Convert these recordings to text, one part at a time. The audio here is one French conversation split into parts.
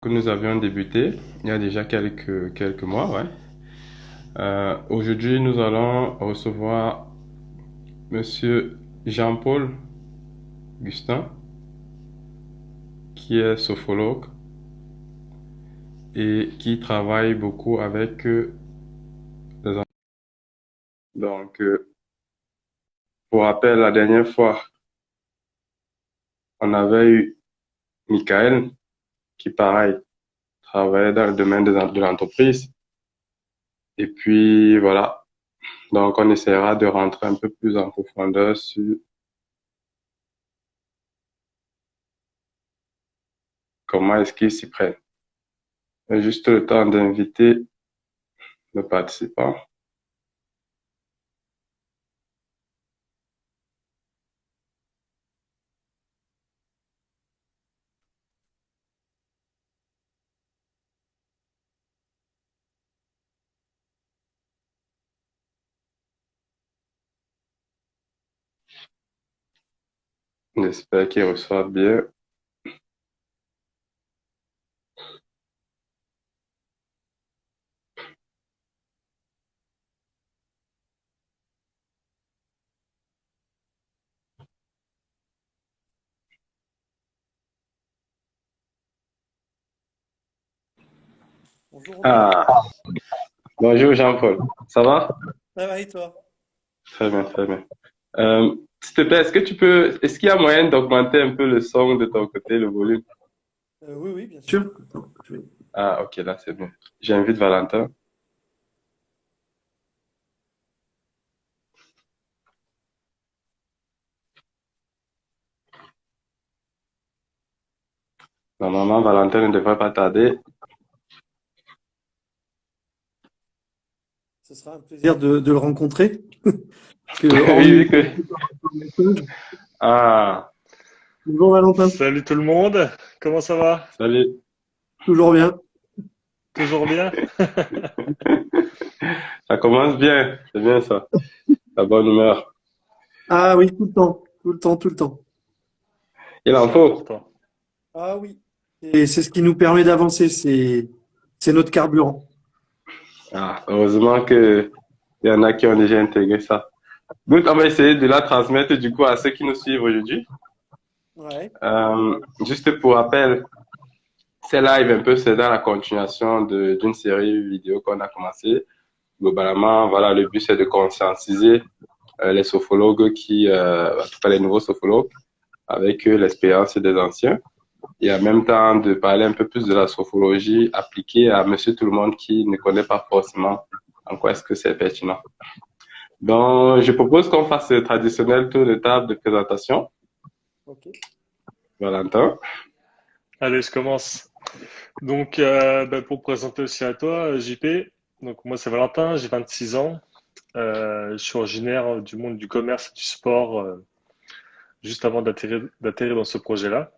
que nous avions débuté il y a déjà quelques mois, ouais. Aujourd'hui, nous allons recevoir Monsieur Jean-Paul Gustin, qui est sophrologue et qui travaille beaucoup avec les enfants. Donc, pour rappel, la dernière fois, on avait eu Michael, qui, pareil, travaillait dans le domaine de l'entreprise. Et puis, voilà. Donc, on essaiera de rentrer un peu plus en profondeur sur comment est-ce qu'ils s'y prennent. J'ai juste le temps d'inviter le participant. J'espère qu'il reçoit bien. Bonjour Romain, Ah, bonjour Jean-Paul. Ça va? ça va et toi? Très bien, très bien. S'il te plaît, est-ce qu'il y a moyen d'augmenter un peu le son de ton côté, le volume? Oui, oui, bien sûr. Attends, Ah, ok, là c'est bon. J'invite Valentin. Normalement, Valentin ne devrait pas tarder. Ce sera un plaisir de le rencontrer. Que, Oui, hormis oui que. le message. Ah, Bonjour Valentin, Salut tout le monde, comment ça va? salut. toujours bien. Toujours bien? Ça commence bien, c'est bien ça. La bonne humeur. Ah oui, tout le temps, tout le temps, tout le temps. Il en C'est faut. important. Ah oui. Et c'est ce qui nous permet d'avancer, c'est notre carburant. Ah, heureusement que il y en a qui ont déjà intégré ça. Donc, on va essayer de la transmettre du coup à ceux qui nous suivent aujourd'hui. Ouais. Juste pour rappel, ces lives un peu, c'est dans la continuation d'une série vidéo qu'on a commencé. Globalement, voilà, le but c'est de conscientiser les sophrologues en tout cas les nouveaux sophrologues, avec l'expérience des anciens, et en même temps de parler un peu plus de la sophologie appliquée à Monsieur Tout le Monde qui ne connaît pas forcément en quoi est-ce que c'est pertinent. Donc, je propose qu'on fasse le traditionnel tour de table de présentation. Ok. Valentin. Allez, je commence. Donc, pour me présenter aussi à toi, JP, donc moi c'est Valentin, j'ai 26 ans. Je suis originaire du monde du commerce et du sport juste avant d'atterrir dans ce projet-là.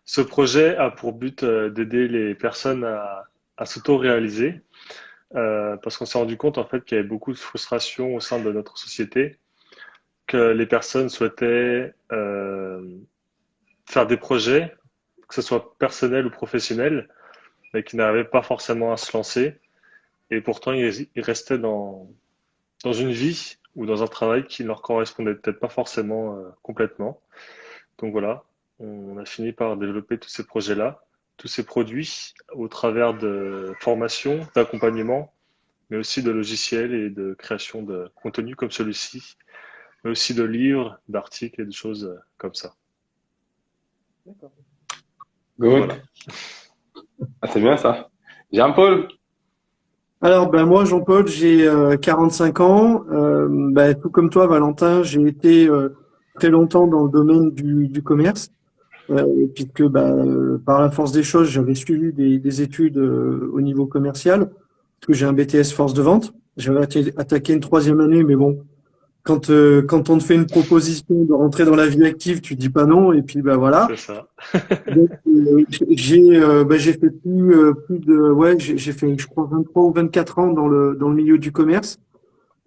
Ce projet a pour but d'aider les personnes à s'auto-réaliser parce qu'on s'est rendu compte en fait qu'il y avait beaucoup de frustration au sein de notre société, que les personnes souhaitaient faire des projets, que ce soit personnel ou professionnel, mais qui n'arrivaient pas forcément à se lancer. Et pourtant, ils restaient dans une vie ou dans un travail qui ne leur correspondait peut-être pas forcément complètement. Donc voilà, on a fini par développer tous ces projets-là, tous ces produits au travers de formations, d'accompagnement, mais aussi de logiciels et de création de contenu comme celui-ci, mais aussi de livres, d'articles et de choses comme ça. D'accord. Good. Voilà. Ah, c'est bien ça. Jean-Paul. Alors, ben moi, Jean-Paul, j'ai 45 ans. Ben, tout comme toi, Valentin, j'ai été très longtemps dans le domaine du commerce. Puisque par la force des choses, j'avais suivi des études au niveau commercial, parce que j'ai un BTS force de vente. J'avais attaqué une troisième année, mais bon, quand on te fait une proposition de rentrer dans la vie active, tu dis pas non, et puis ben C'est voilà. ça. Donc, j'ai fait plus de ouais j'ai fait je crois 23 ou 24 ans dans le milieu du commerce.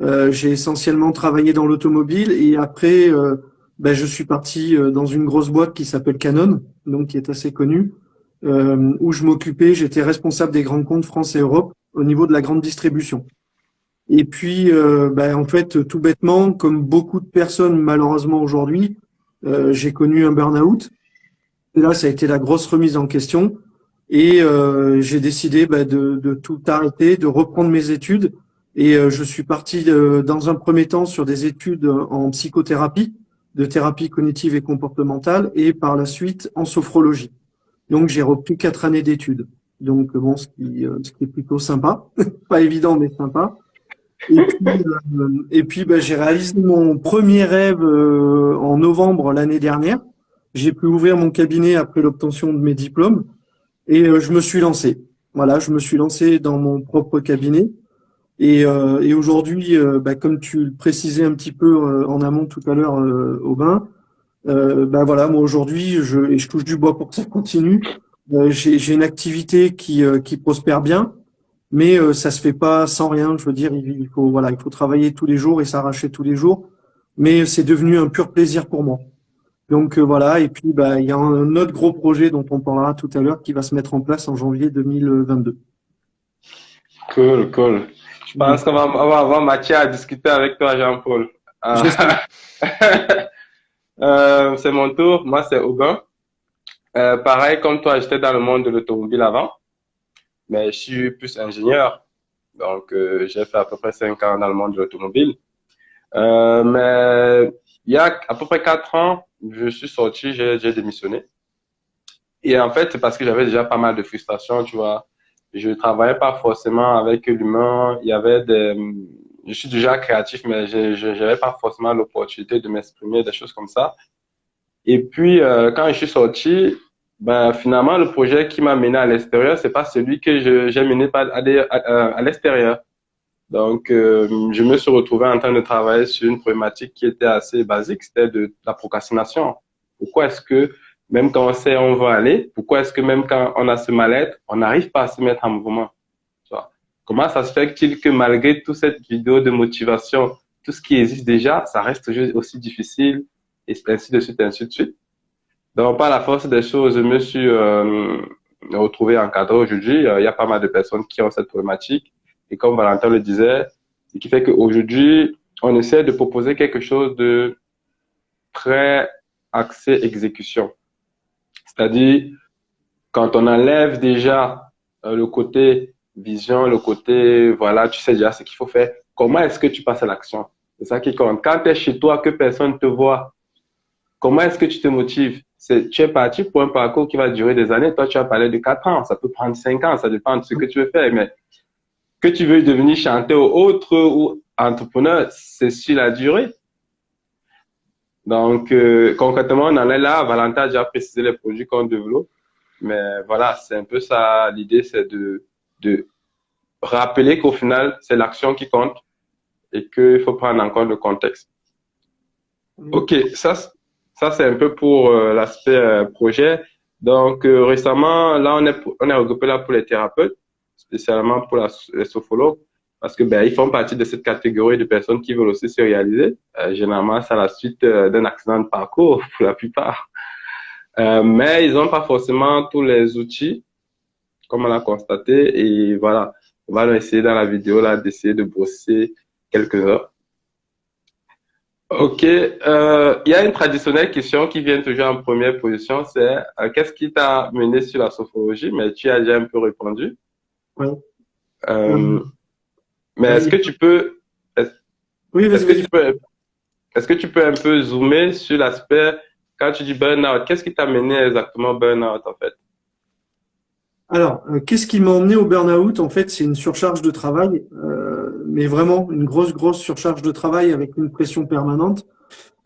J'ai essentiellement travaillé dans l'automobile et après, je suis parti dans une grosse boîte qui s'appelle Canon, donc qui est assez connue. où j'étais responsable des grands comptes France et Europe au niveau de la grande distribution. Et puis, en fait, tout bêtement, comme beaucoup de personnes malheureusement aujourd'hui, j'ai connu un burn-out. Et là, ça a été la grosse remise en question. Et j'ai décidé de tout arrêter, de reprendre mes études. Et je suis parti dans un premier temps sur des études en psychothérapie, de thérapie cognitive et comportementale, et par la suite en sophrologie. Donc j'ai repris 4 années d'études. Donc bon, ce qui est plutôt sympa, pas évident mais sympa. Et puis j'ai réalisé mon premier rêve en novembre l'année dernière. J'ai pu ouvrir mon cabinet après l'obtention de mes diplômes et je me suis lancé. Voilà, je me suis lancé dans mon propre cabinet. Et aujourd'hui, comme tu le précisais un petit peu en amont tout à l'heure, Aubin, voilà, moi aujourd'hui, je touche du bois pour que ça continue. J'ai une activité qui prospère bien, mais ça se fait pas sans rien. Je veux dire, il faut travailler tous les jours et s'arracher tous les jours. Mais c'est devenu un pur plaisir pour moi. Donc voilà. Et puis il y a un autre gros projet dont on parlera tout à l'heure qui va se mettre en place en janvier 2022. Cool, cool. Je pense qu'on va avoir matière à discuter avec toi, Jean-Paul. C'est mon tour. Moi, c'est Aubin. Pareil, comme toi, j'étais dans le monde de l'automobile avant, mais je suis plus ingénieur. Donc, j'ai fait à peu près 5 ans dans le monde de l'automobile. Mais il y a à peu près 4 ans, je suis sorti, j'ai démissionné. Et en fait, c'est parce que j'avais déjà pas mal de frustration, tu vois. Je travaillais pas forcément avec l'humain. Je suis déjà créatif, mais j'avais pas forcément l'opportunité de m'exprimer, des choses comme ça. Et puis, quand je suis sorti, finalement, le projet qui m'a mené à l'extérieur, c'est pas celui que j'ai mené à l'extérieur. Donc, je me suis retrouvé en train de travailler sur une problématique qui était assez basique, c'était de la procrastination. Pourquoi est-ce que, même quand on sait où on va aller, pourquoi est-ce que même quand on a ce mal-être, on n'arrive pas à se mettre en mouvement? Tu vois? Comment ça se fait-il que malgré toute cette vidéo de motivation, tout ce qui existe déjà, ça reste aussi difficile, et ainsi de suite, ainsi de suite. Donc, par la force des choses, je me suis retrouvé encadré aujourd'hui. Il y a pas mal de personnes qui ont cette problématique. Et comme Valentin le disait, ce qui fait qu'aujourd'hui, on essaie de proposer quelque chose de très axé exécution. C'est-à-dire, quand on enlève déjà le côté vision, le côté, voilà, tu sais déjà ce qu'il faut faire, comment est-ce que tu passes à l'action? C'est ça qui compte. Quand tu es chez toi, que personne ne te voit, comment est-ce que tu te motives? Tu es parti pour un parcours qui va durer des années. Toi, tu as parlé de 4 ans. Ça peut prendre 5 ans. Ça dépend de ce que tu veux faire. Mais que tu veux devenir chanteur ou autre ou entrepreneur, c'est sur la durée. Donc, concrètement, on en est là. Valentin a déjà précisé les produits qu'on développe. Mais voilà, c'est un peu ça. L'idée, c'est de rappeler qu'au final, c'est l'action qui compte et qu'il faut prendre en compte le contexte. OK, ça c'est un peu pour l'aspect projet. Donc, récemment, là, on est regroupé là pour les thérapeutes, spécialement pour les sophrologues, parce que ils font partie de cette catégorie de personnes qui veulent aussi se réaliser. Généralement, c'est à la suite d'un accident de parcours pour la plupart. Mais ils n'ont pas forcément tous les outils, comme on l'a constaté. Et voilà, on va essayer dans la vidéo là d'essayer de brosser quelques-uns. OK. Il y a une traditionnelle question qui vient toujours en première position, c'est qu'est-ce qui t'a mené sur la sophrologie? Mais tu as déjà un peu répondu. Oui. Mais est-ce que tu peux, est-ce que tu peux un peu zoomer sur l'aspect, quand tu dis burn-out, qu'est-ce qui t'a mené exactement au burn-out en fait? Alors, qu'est-ce qui m'a emmené au burn-out? En fait, c'est une surcharge de travail, mais vraiment une grosse surcharge de travail avec une pression permanente.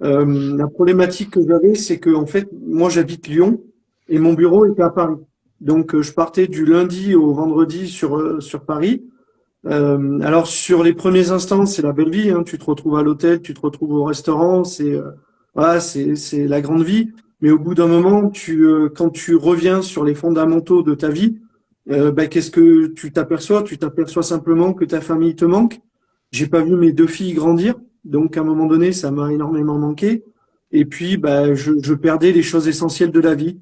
La problématique que j'avais, c'est que en fait, moi j'habite Lyon et mon bureau était à Paris. Donc, je partais du lundi au vendredi sur Paris. Alors, sur les premiers instants, c'est la belle vie, hein. Tu te retrouves à l'hôtel, tu te retrouves au restaurant, voilà, c'est la grande vie. Mais au bout d'un moment, quand tu reviens sur les fondamentaux de ta vie, qu'est-ce que tu t'aperçois? Tu t'aperçois simplement que ta famille te manque. J'ai pas vu mes 2 filles grandir, donc à un moment donné, ça m'a énormément manqué. Et puis, je perdais les choses essentielles de la vie.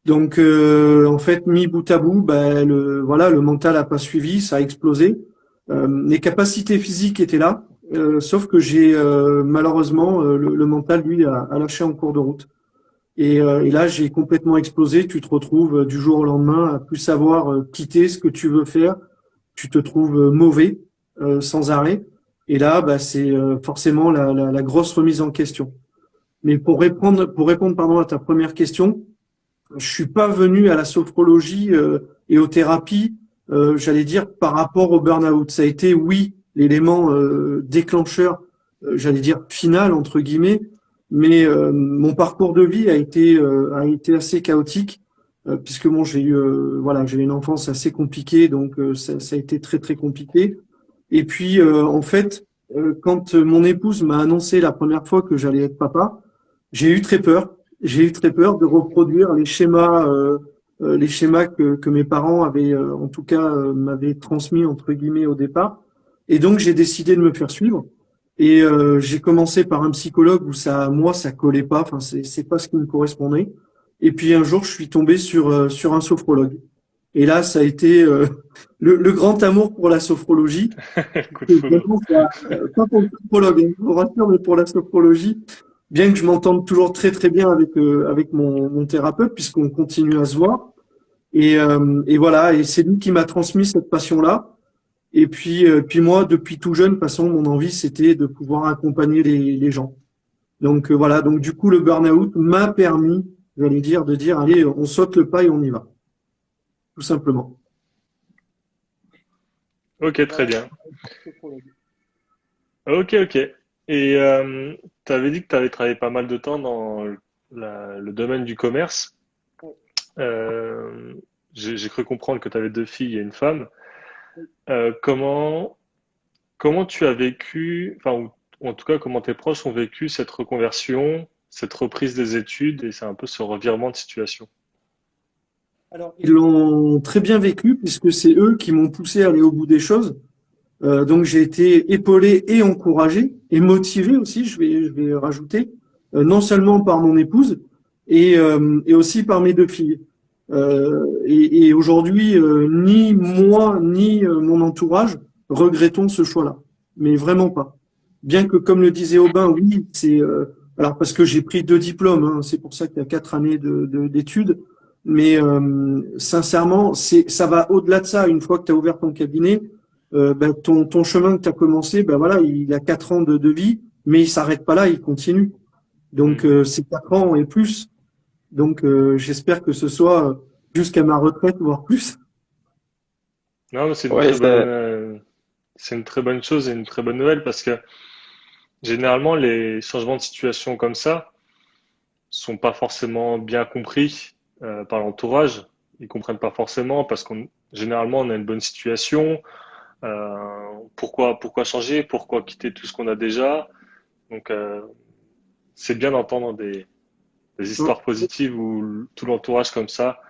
Donc, en fait, mis bout à bout, ben, le mental a pas suivi, ça a explosé. Les capacités physiques étaient là, sauf que j'ai malheureusement le mental, lui, a lâché en cours de route. Et là, j'ai complètement explosé. Tu te retrouves du jour au lendemain à plus savoir quitter ce que tu veux faire. Tu te trouves mauvais sans arrêt. Et là, bah, c'est forcément la grosse remise en question. Mais pour répondre pardon, à ta première question, je suis pas venu à la sophrologie et aux thérapies, j'allais dire, par rapport au burn-out. Ça a été, oui, l'élément déclencheur, j'allais dire, final, entre guillemets, mais mon parcours de vie a été assez chaotique, puisque bon, j'ai eu une enfance assez compliquée, donc ça a été très, très compliqué. Et puis, en fait, quand mon épouse m'a annoncé la première fois que j'allais être papa, j'ai eu très peur. J'ai eu très peur de reproduire les schémas que mes parents avaient, en tout cas, m'avaient transmis entre guillemets au départ. Et donc j'ai décidé de me faire suivre. Et j'ai commencé par un psychologue où moi, ça collait pas. Enfin, c'est pas ce qui me correspondait. Et puis un jour, je suis tombé sur un sophrologue. Et là, ça a été le grand amour pour la sophrologie. Coup de Et foudre. vraiment, pas pour le sophrologue, hein, je vous rassure, mais pour la sophrologie, bien que je m'entende toujours très très bien avec mon thérapeute, puisqu'on continue à se voir. Et voilà, et c'est lui qui m'a transmis cette passion-là. Et puis moi, depuis tout jeune, de toute façon, mon envie, c'était de pouvoir accompagner les gens. Donc voilà, donc du coup, le burn-out m'a permis, j'allais dire, de dire, allez, on saute le pas et on y va, tout simplement. Ok, très bien. Ok, ok. Et tu avais dit que tu avais travaillé pas mal de temps dans le domaine du commerce. Euh, j'ai cru comprendre que tu avais deux filles et une femme. Comment tu as vécu, enfin, ou en tout cas, comment tes proches ont vécu cette reconversion, cette reprise des études et c'est un peu ce revirement de situation? Alors, ils l'ont très bien vécu, puisque c'est eux qui m'ont poussé à aller au bout des choses. Donc j'ai été épaulé et encouragé et motivé aussi, je vais rajouter, non seulement par mon épouse et aussi par mes deux filles. Et aujourd'hui, ni moi ni mon entourage regrettons ce choix-là, mais vraiment pas. Bien que, comme le disait Aubin, oui, c'est alors parce que j'ai pris 2 diplômes, hein, c'est pour ça qu'il y a 4 années d'études. Mais sincèrement, ça va au-delà de ça. Une fois que tu as ouvert ton cabinet, ben, ton chemin que tu as commencé, ben voilà, il a 4 ans de vie, mais il s'arrête pas là, il continue. Donc Hmm. c'est 4 ans et plus. Donc j'espère que ce soit jusqu'à ma retraite, voire plus. Non, mais Oui, c'est une très bonne chose et une très bonne nouvelle parce que généralement les changements de situation comme ça sont pas forcément bien compris par l'entourage. Ils comprennent pas forcément parce qu'on généralement on a une bonne situation. Pourquoi changer? Pourquoi quitter tout ce qu'on a déjà? Donc c'est bien d'entendre des histoires positives où tout l'entourage comme ça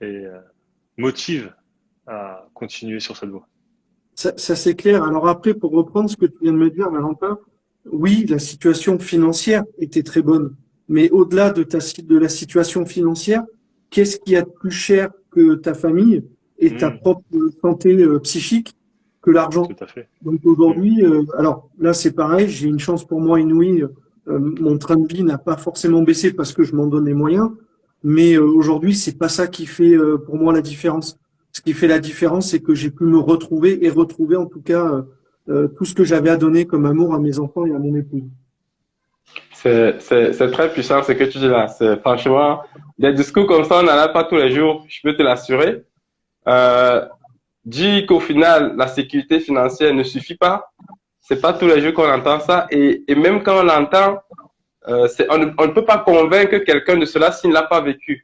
et motive à continuer sur cette voie. Ça c'est clair. Alors après, pour reprendre ce que tu viens de me dire, Valentin, oui, la situation financière était très bonne. Mais au-delà de la situation financière, qu'est-ce qui a de plus cher que ta famille et ta Hmm, propre santé psychique que tout l'argent? à fait. Donc Hmm. aujourd'hui, alors là c'est pareil, j'ai une chance pour moi inouïe. Mon train de vie n'a pas forcément baissé parce que je m'en donne les moyens, mais aujourd'hui c'est pas ça qui fait pour moi la différence. Ce qui fait la différence, c'est que j'ai pu me retrouver et retrouver en tout cas tout ce que j'avais à donner comme amour à mes enfants et à mon épouse. c'est très puissant ce que tu dis là. C'est franchement, des discours comme ça, on n'en a pas tous les jours, je peux te l'assurer. Euh, Dire qu'au final, la sécurité financière ne suffit pas, c'est pas tous les jours qu'on entend ça. Et même quand on l'entend, on ne peut pas convaincre quelqu'un de cela s'il ne l'a pas vécu.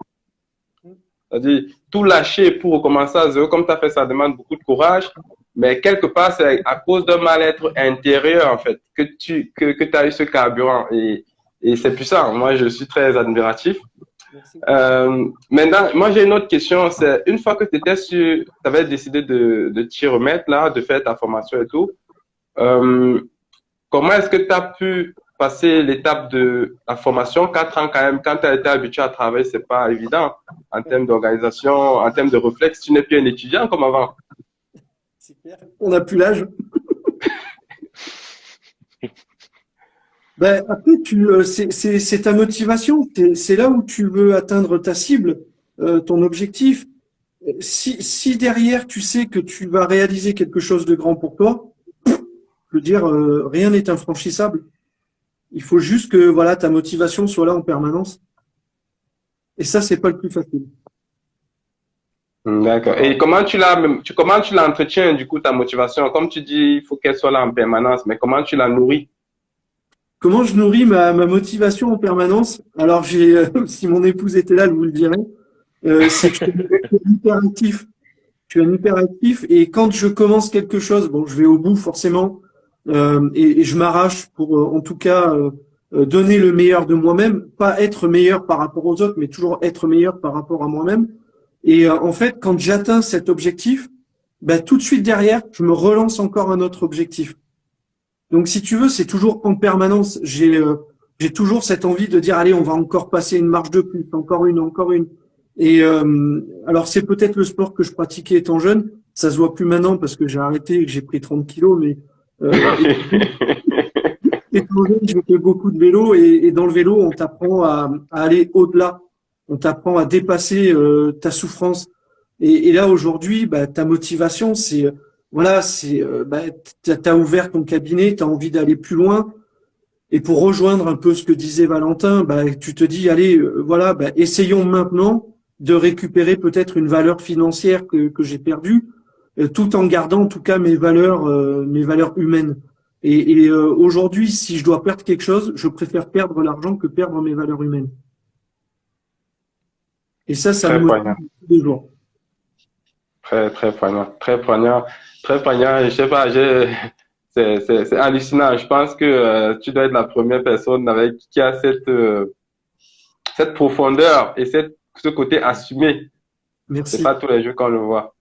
C'est-à-dire, tout lâcher pour recommencer à zéro, comme tu as fait, ça demande beaucoup de courage. Mais quelque part, c'est à cause d'un mal-être intérieur, en fait, que as eu ce carburant. Et c'est puissant. Moi, je suis très admiratif. Maintenant, moi, j'ai une autre question. C'est une fois que tu avais décidé de t'y remettre, là, de faire ta formation et tout, euh, comment est-ce que tu as pu passer l'étape de la formation, 4 ans quand même, quand tu as été habitué à travailler, c'est pas évident en termes d'organisation, en termes de réflexe. Tu n'es plus un étudiant comme avant. C'est clair. On n'a plus l'âge. Ben, après, c'est ta motivation. C'est là où tu veux atteindre ta cible, ton objectif. Si derrière, tu sais que tu vas réaliser quelque chose de grand pour toi, je veux dire, rien n'est infranchissable. Il faut juste que voilà, ta motivation soit là en permanence. Et ça, c'est pas le plus facile. D'accord. Et comment comment tu l'entretiens, du coup, ta motivation? Comme tu dis, il faut qu'elle soit là en permanence, mais comment tu la nourris? Comment je nourris ma motivation en permanence? Alors, si mon épouse était là, elle vous le dirait. C'est que je suis hyperactif. Je suis un hyperactif et quand je commence quelque chose, bon, je vais au bout forcément et je m'arrache pour, en tout cas, donner le meilleur de moi-même, pas être meilleur par rapport aux autres, mais toujours être meilleur par rapport à moi-même. Et en fait, quand j'atteins cet objectif, ben, tout de suite derrière, je me relance encore un autre objectif. Donc, si tu veux, c'est toujours en permanence. J'ai toujours cette envie de dire, allez, on va encore passer une marche de plus, encore une, encore une. Et alors, c'est peut-être le sport que je pratiquais étant jeune. Ça se voit plus maintenant parce que j'ai arrêté et que j'ai pris 30 kilos. Mais étant jeune, je fais beaucoup de vélo et dans le vélo, on t'apprend à aller au-delà. On t'apprend à dépasser ta souffrance. Et là, aujourd'hui, bah, ta motivation, c'est voilà, c'est bah, t'as ouvert ton cabinet, t'as envie d'aller plus loin. Et pour rejoindre un peu ce que disait Valentin, bah, tu te dis, allez, voilà, bah, essayons maintenant de récupérer peut-être une valeur financière que j'ai perdue, tout en gardant en tout cas mes valeurs humaines. Et aujourd'hui, si je dois perdre quelque chose, je préfère perdre l'argent que perdre mes valeurs humaines. Et ça Très me motive poignant. tous les jours. Très poignant. Très poignant. Très poignant. Je sais pas, c'est hallucinant. Je pense que tu dois être la première personne avec qui a cette profondeur et ce côté assumé. C'est Merci. pas tous les jours qu'on le voit.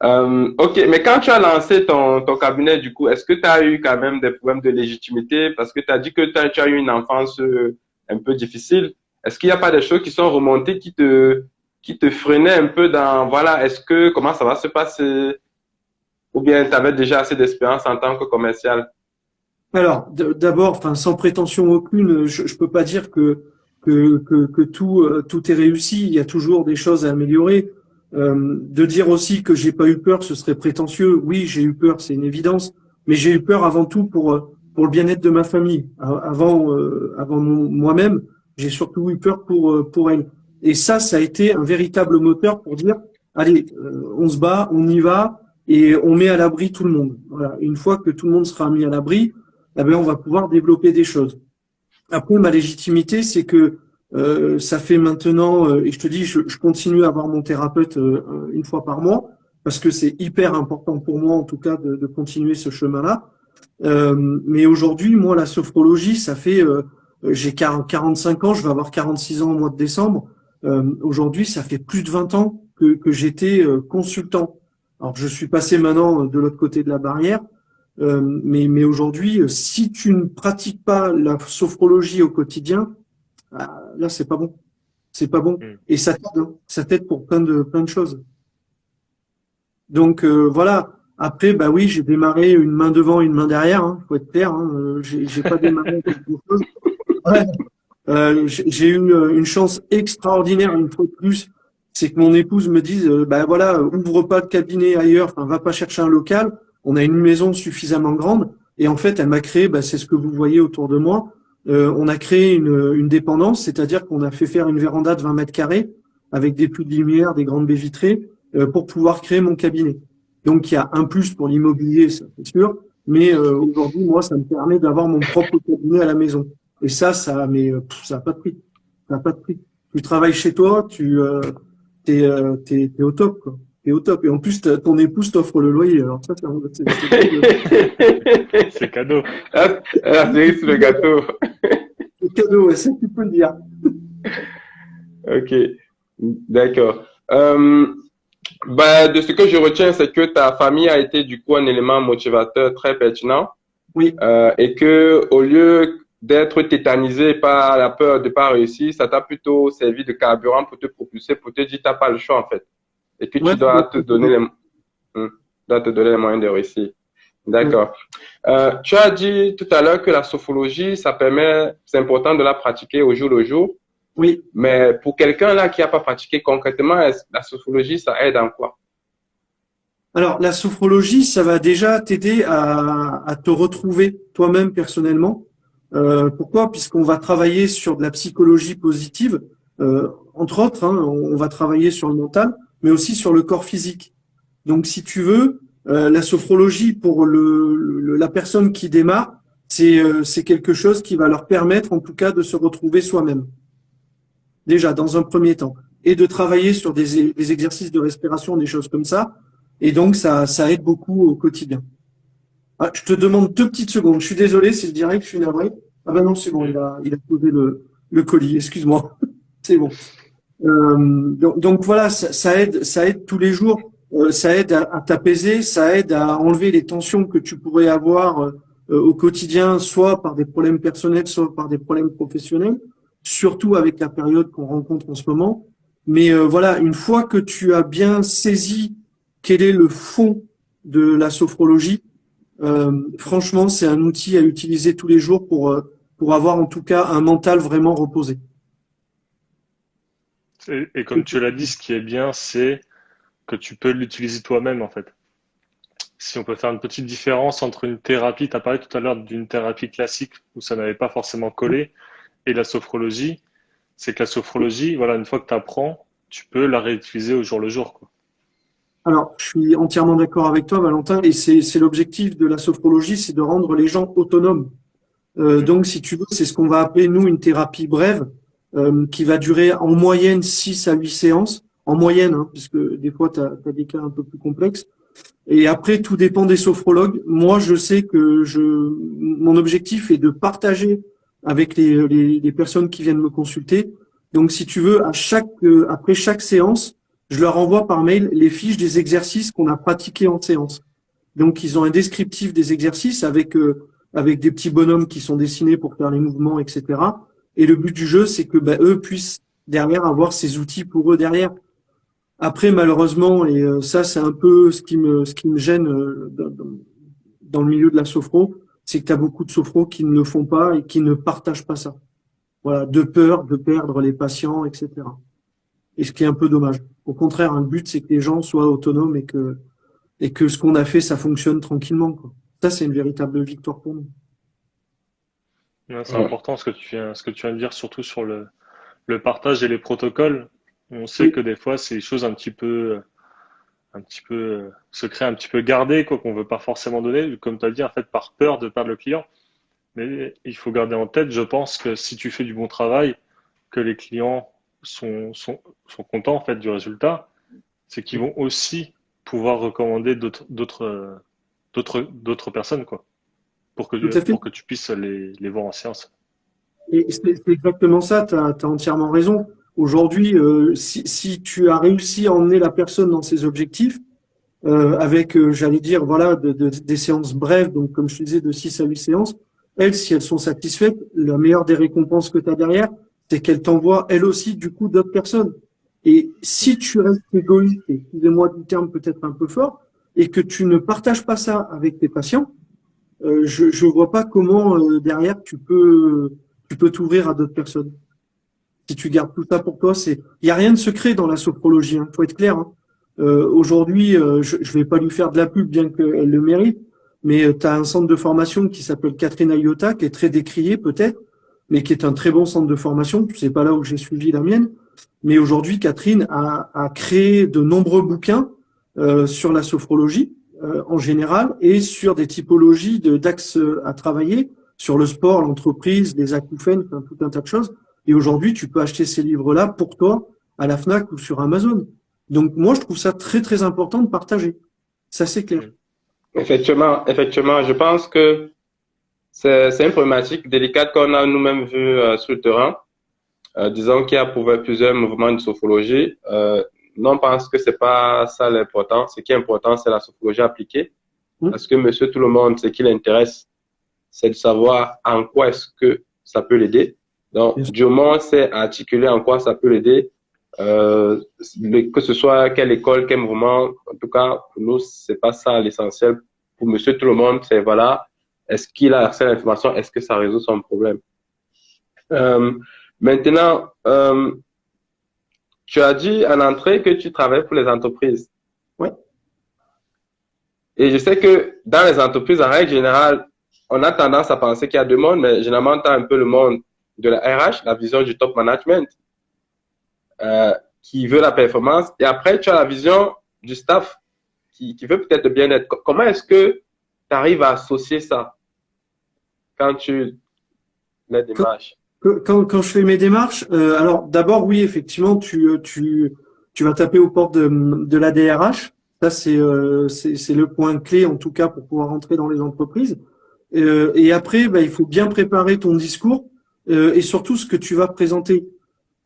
Ok, mais quand tu as lancé ton cabinet, du coup, est-ce que tu as eu quand même des problèmes de légitimité? Parce que tu as dit que tu as eu une enfance un peu difficile. Est-ce qu'il n'y a pas des choses qui sont remontées qui te freinaient un peu dans, voilà, comment ça va se passer? Ou bien tu avais déjà assez d'expérience en tant que commercial? Alors, d'abord, enfin, sans prétention aucune, je peux pas dire que tout est réussi. Il y a toujours des choses à améliorer. De dire aussi que j'ai pas eu peur, ce serait prétentieux. Oui, j'ai eu peur, c'est une évidence, mais j'ai eu peur avant tout pour le bien-être de ma famille. Avant moi-même, j'ai surtout eu peur pour elle. Et ça a été un véritable moteur pour dire, allez, on se bat, on y va et on met à l'abri tout le monde. Voilà. Une fois que tout le monde sera mis à l'abri, eh ben, on va pouvoir développer des choses. Après, ma légitimité, c'est que ça fait maintenant, et je te dis, je continue à voir mon thérapeute une fois par mois, parce que c'est hyper important pour moi, en tout cas, de continuer ce chemin-là. Mais aujourd'hui, moi, la sophrologie, ça fait, j'ai 45 ans, je vais avoir 46 ans au mois de décembre. Aujourd'hui, ça fait plus de 20 ans que j'étais consultant. Alors, je suis passé maintenant de l'autre côté de la barrière. Mais aujourd'hui, si tu ne pratiques pas la sophrologie au quotidien, là, c'est pas bon. C'est pas bon. Mm. Et ça t'aide, hein. Ça t'aide pour plein de choses. Donc voilà. Après, bah oui, j'ai démarré une main devant, une main derrière. Hein, faut être clair. Hein. J'ai pas démarré quelque chose. Ouais. J'ai eu une chance extraordinaire une fois de plus, c'est que mon épouse me dise, bah voilà, ouvre pas de cabinet ailleurs, enfin va pas chercher un local. On a une maison suffisamment grande et en fait, elle m'a créé, bah, c'est ce que vous voyez autour de moi. On a créé une dépendance, c'est-à-dire qu'on a fait faire une véranda de 20 mètres carrés avec des puits de lumière, des grandes baies vitrées pour pouvoir créer mon cabinet. Donc il y a un plus pour l'immobilier, ça c'est sûr, mais aujourd'hui, moi, ça me permet d'avoir mon propre cabinet à la maison. Et ça a pas de prix. Ça a pas de prix. Tu travailles chez toi, t'es au top, quoi. T'es au top. Et en plus, ton épouse t'offre le loyer. Alors ça, C'est cadeau. C'est le gâteau. c'est cadeau, ouais, ça tu peux le dire. Ok, d'accord. Bah, de ce que je retiens, c'est que ta famille a été du coup un élément motivateur très pertinent Oui, et que au lieu d'être tétanisé par la peur de pas réussir, ça t'a plutôt servi de carburant pour te propulser, pour te dire t'as pas le choix en fait, et que Ouais, tu dois te donner dois te donner les moyens de réussir. ouais. D'accord. Tu as dit tout à l'heure que la sophrologie, ça permet, c'est important de la pratiquer au jour le jour, Oui. mais pour quelqu'un là qui n'a pas pratiqué concrètement, la sophrologie, ça aide en quoi? Alors, la sophrologie, ça va déjà t'aider à te retrouver toi-même personnellement. Pourquoi? Puisqu'on va travailler sur de la psychologie positive, entre autres, hein, on va travailler sur le mental, mais aussi sur le corps physique. Donc, si tu veux, la sophrologie pour la personne qui démarre, c'est quelque chose qui va leur permettre, en tout cas, de se retrouver soi-même. Déjà, dans un premier temps, et de travailler sur des exercices de respiration, des choses comme ça. Et donc, ça aide beaucoup au quotidien. Ah, je te demande 2 petites secondes. Je suis désolé, c'est le direct, je suis navré. Ah ben non, c'est bon, il a posé le colis. Excuse-moi. C'est bon. Donc voilà, ça aide tous les jours. Ça aide à t'apaiser, ça aide à enlever les tensions que tu pourrais avoir au quotidien, soit par des problèmes personnels, soit par des problèmes professionnels, surtout avec la période qu'on rencontre en ce moment. Mais voilà, une fois que tu as bien saisi quel est le fond de la sophrologie, franchement, c'est un outil à utiliser tous les jours pour avoir en tout cas un mental vraiment reposé. Et comme tu l'as dit, ce qui est bien, c'est que tu peux l'utiliser toi-même, en fait. Si on peut faire une petite différence entre une thérapie, tu as parlé tout à l'heure d'une thérapie classique où ça n'avait pas forcément collé, et la sophrologie, c'est que la sophrologie, voilà, une fois que tu apprends, tu peux la réutiliser au jour le jour, quoi. Alors, je suis entièrement d'accord avec toi, Valentin, et c'est l'objectif de la sophrologie, c'est de rendre les gens autonomes. Donc, si tu veux, c'est ce qu'on va appeler, nous, une thérapie brève, qui va durer en moyenne 6 à 8 séances, en moyenne, hein, puisque des fois, tu as des cas un peu plus complexes. Et après, tout dépend des sophrologues. Moi, je sais que mon objectif est de partager avec les personnes qui viennent me consulter. Donc, si tu veux, après chaque séance, je leur envoie par mail les fiches des exercices qu'on a pratiqués en séance. Donc, ils ont un descriptif des exercices avec des petits bonhommes qui sont dessinés pour faire les mouvements, etc. Et le but du jeu, c'est que eux puissent derrière avoir ces outils pour eux derrière. Après, malheureusement, et ça, c'est un peu ce qui me gêne dans le milieu de la sophro, c'est que tu as beaucoup de sophros qui ne le font pas et qui ne partagent pas ça. Voilà, de peur de perdre les patients, etc. Et ce qui est un peu dommage. Au contraire, le but, c'est que les gens soient autonomes et que ce qu'on a fait, ça fonctionne tranquillement, quoi. Ça, c'est une véritable victoire pour nous. Ouais, c'est important ce que tu viens de dire, surtout sur le partage et les protocoles. On sait Oui, que des fois, c'est des choses secret, un petit peu gardé, quoi, qu'on veut pas forcément donner, comme tu as dit, en fait, par peur de perdre le client. Mais il faut garder en tête, je pense, que si tu fais du bon travail, que les clients sont contents, en fait, du résultat, c'est qu'ils vont aussi pouvoir recommander d'autres personnes, quoi, tout à fait. pour que tu puisses les voir en séance. Et c'est exactement ça, tu as entièrement raison. Aujourd'hui, si tu as réussi à emmener la personne dans ses objectifs, avec, j'allais dire, voilà, des séances brèves, donc comme je te disais, de 6 à 8 séances, elles, si elles sont satisfaites, la meilleure des récompenses que tu as derrière, c'est qu'elles t'envoient, elles aussi, du coup, d'autres personnes. Et si tu restes égoïste, excusez-moi du terme peut-être un peu fort, et que tu ne partages pas ça avec tes patients, je vois pas comment derrière tu peux t'ouvrir à d'autres personnes. Si tu gardes tout ça pour toi, il y a rien de secret dans la sophrologie, hein, faut être clair, hein. Aujourd'hui, je vais pas lui faire de la pub bien qu'elle le mérite, mais tu as un centre de formation qui s'appelle Catherine Ayota, qui est très décrié peut-être, mais qui est un très bon centre de formation. C'est pas là où j'ai suivi la mienne, mais aujourd'hui, Catherine a créé de nombreux bouquins sur la sophrologie en général et sur des typologies d'axes à travailler, sur le sport, l'entreprise, les acouphènes, enfin, tout un tas de choses. Et aujourd'hui, tu peux acheter ces livres-là pour toi à la Fnac ou sur Amazon. Donc moi, je trouve ça très très important de partager. Ça, c'est clair. Effectivement, je pense que c'est une problématique délicate qu'on a nous-mêmes vue sur le terrain. Disons qu'il y a plusieurs mouvements de sophrologie. Non, on pense que c'est pas ça l'important. Ce qui est important, c'est la sophrologie appliquée. Parce que monsieur tout le monde, ce qui l'intéresse, c'est de savoir en quoi est-ce que ça peut l'aider. Donc, Bien sûr. du moment où c'est articulé en quoi ça peut l'aider, que ce soit quelle école, quel mouvement, en tout cas, pour nous, c'est pas ça l'essentiel. Pour monsieur tout le monde, c'est voilà, est-ce qu'il a accès à l'information, est-ce que ça résout son problème? Maintenant, tu as dit en entrée que tu travailles pour les entreprises. Ouais. Et je sais que dans les entreprises, en règle générale, on a tendance à penser qu'il y a deux mondes, mais généralement, tu as un peu le monde de la RH, la vision du top management, qui veut la performance. Et après, tu as la vision du staff qui veut peut-être le bien-être. Comment est-ce que tu arrives à associer ça quand tu les démarches? Quand je fais mes démarches, alors d'abord oui, effectivement, tu vas taper aux portes de la DRH. Ça c'est le point clé en tout cas pour pouvoir rentrer dans les entreprises. Et après, il faut bien préparer ton discours et surtout ce que tu vas présenter.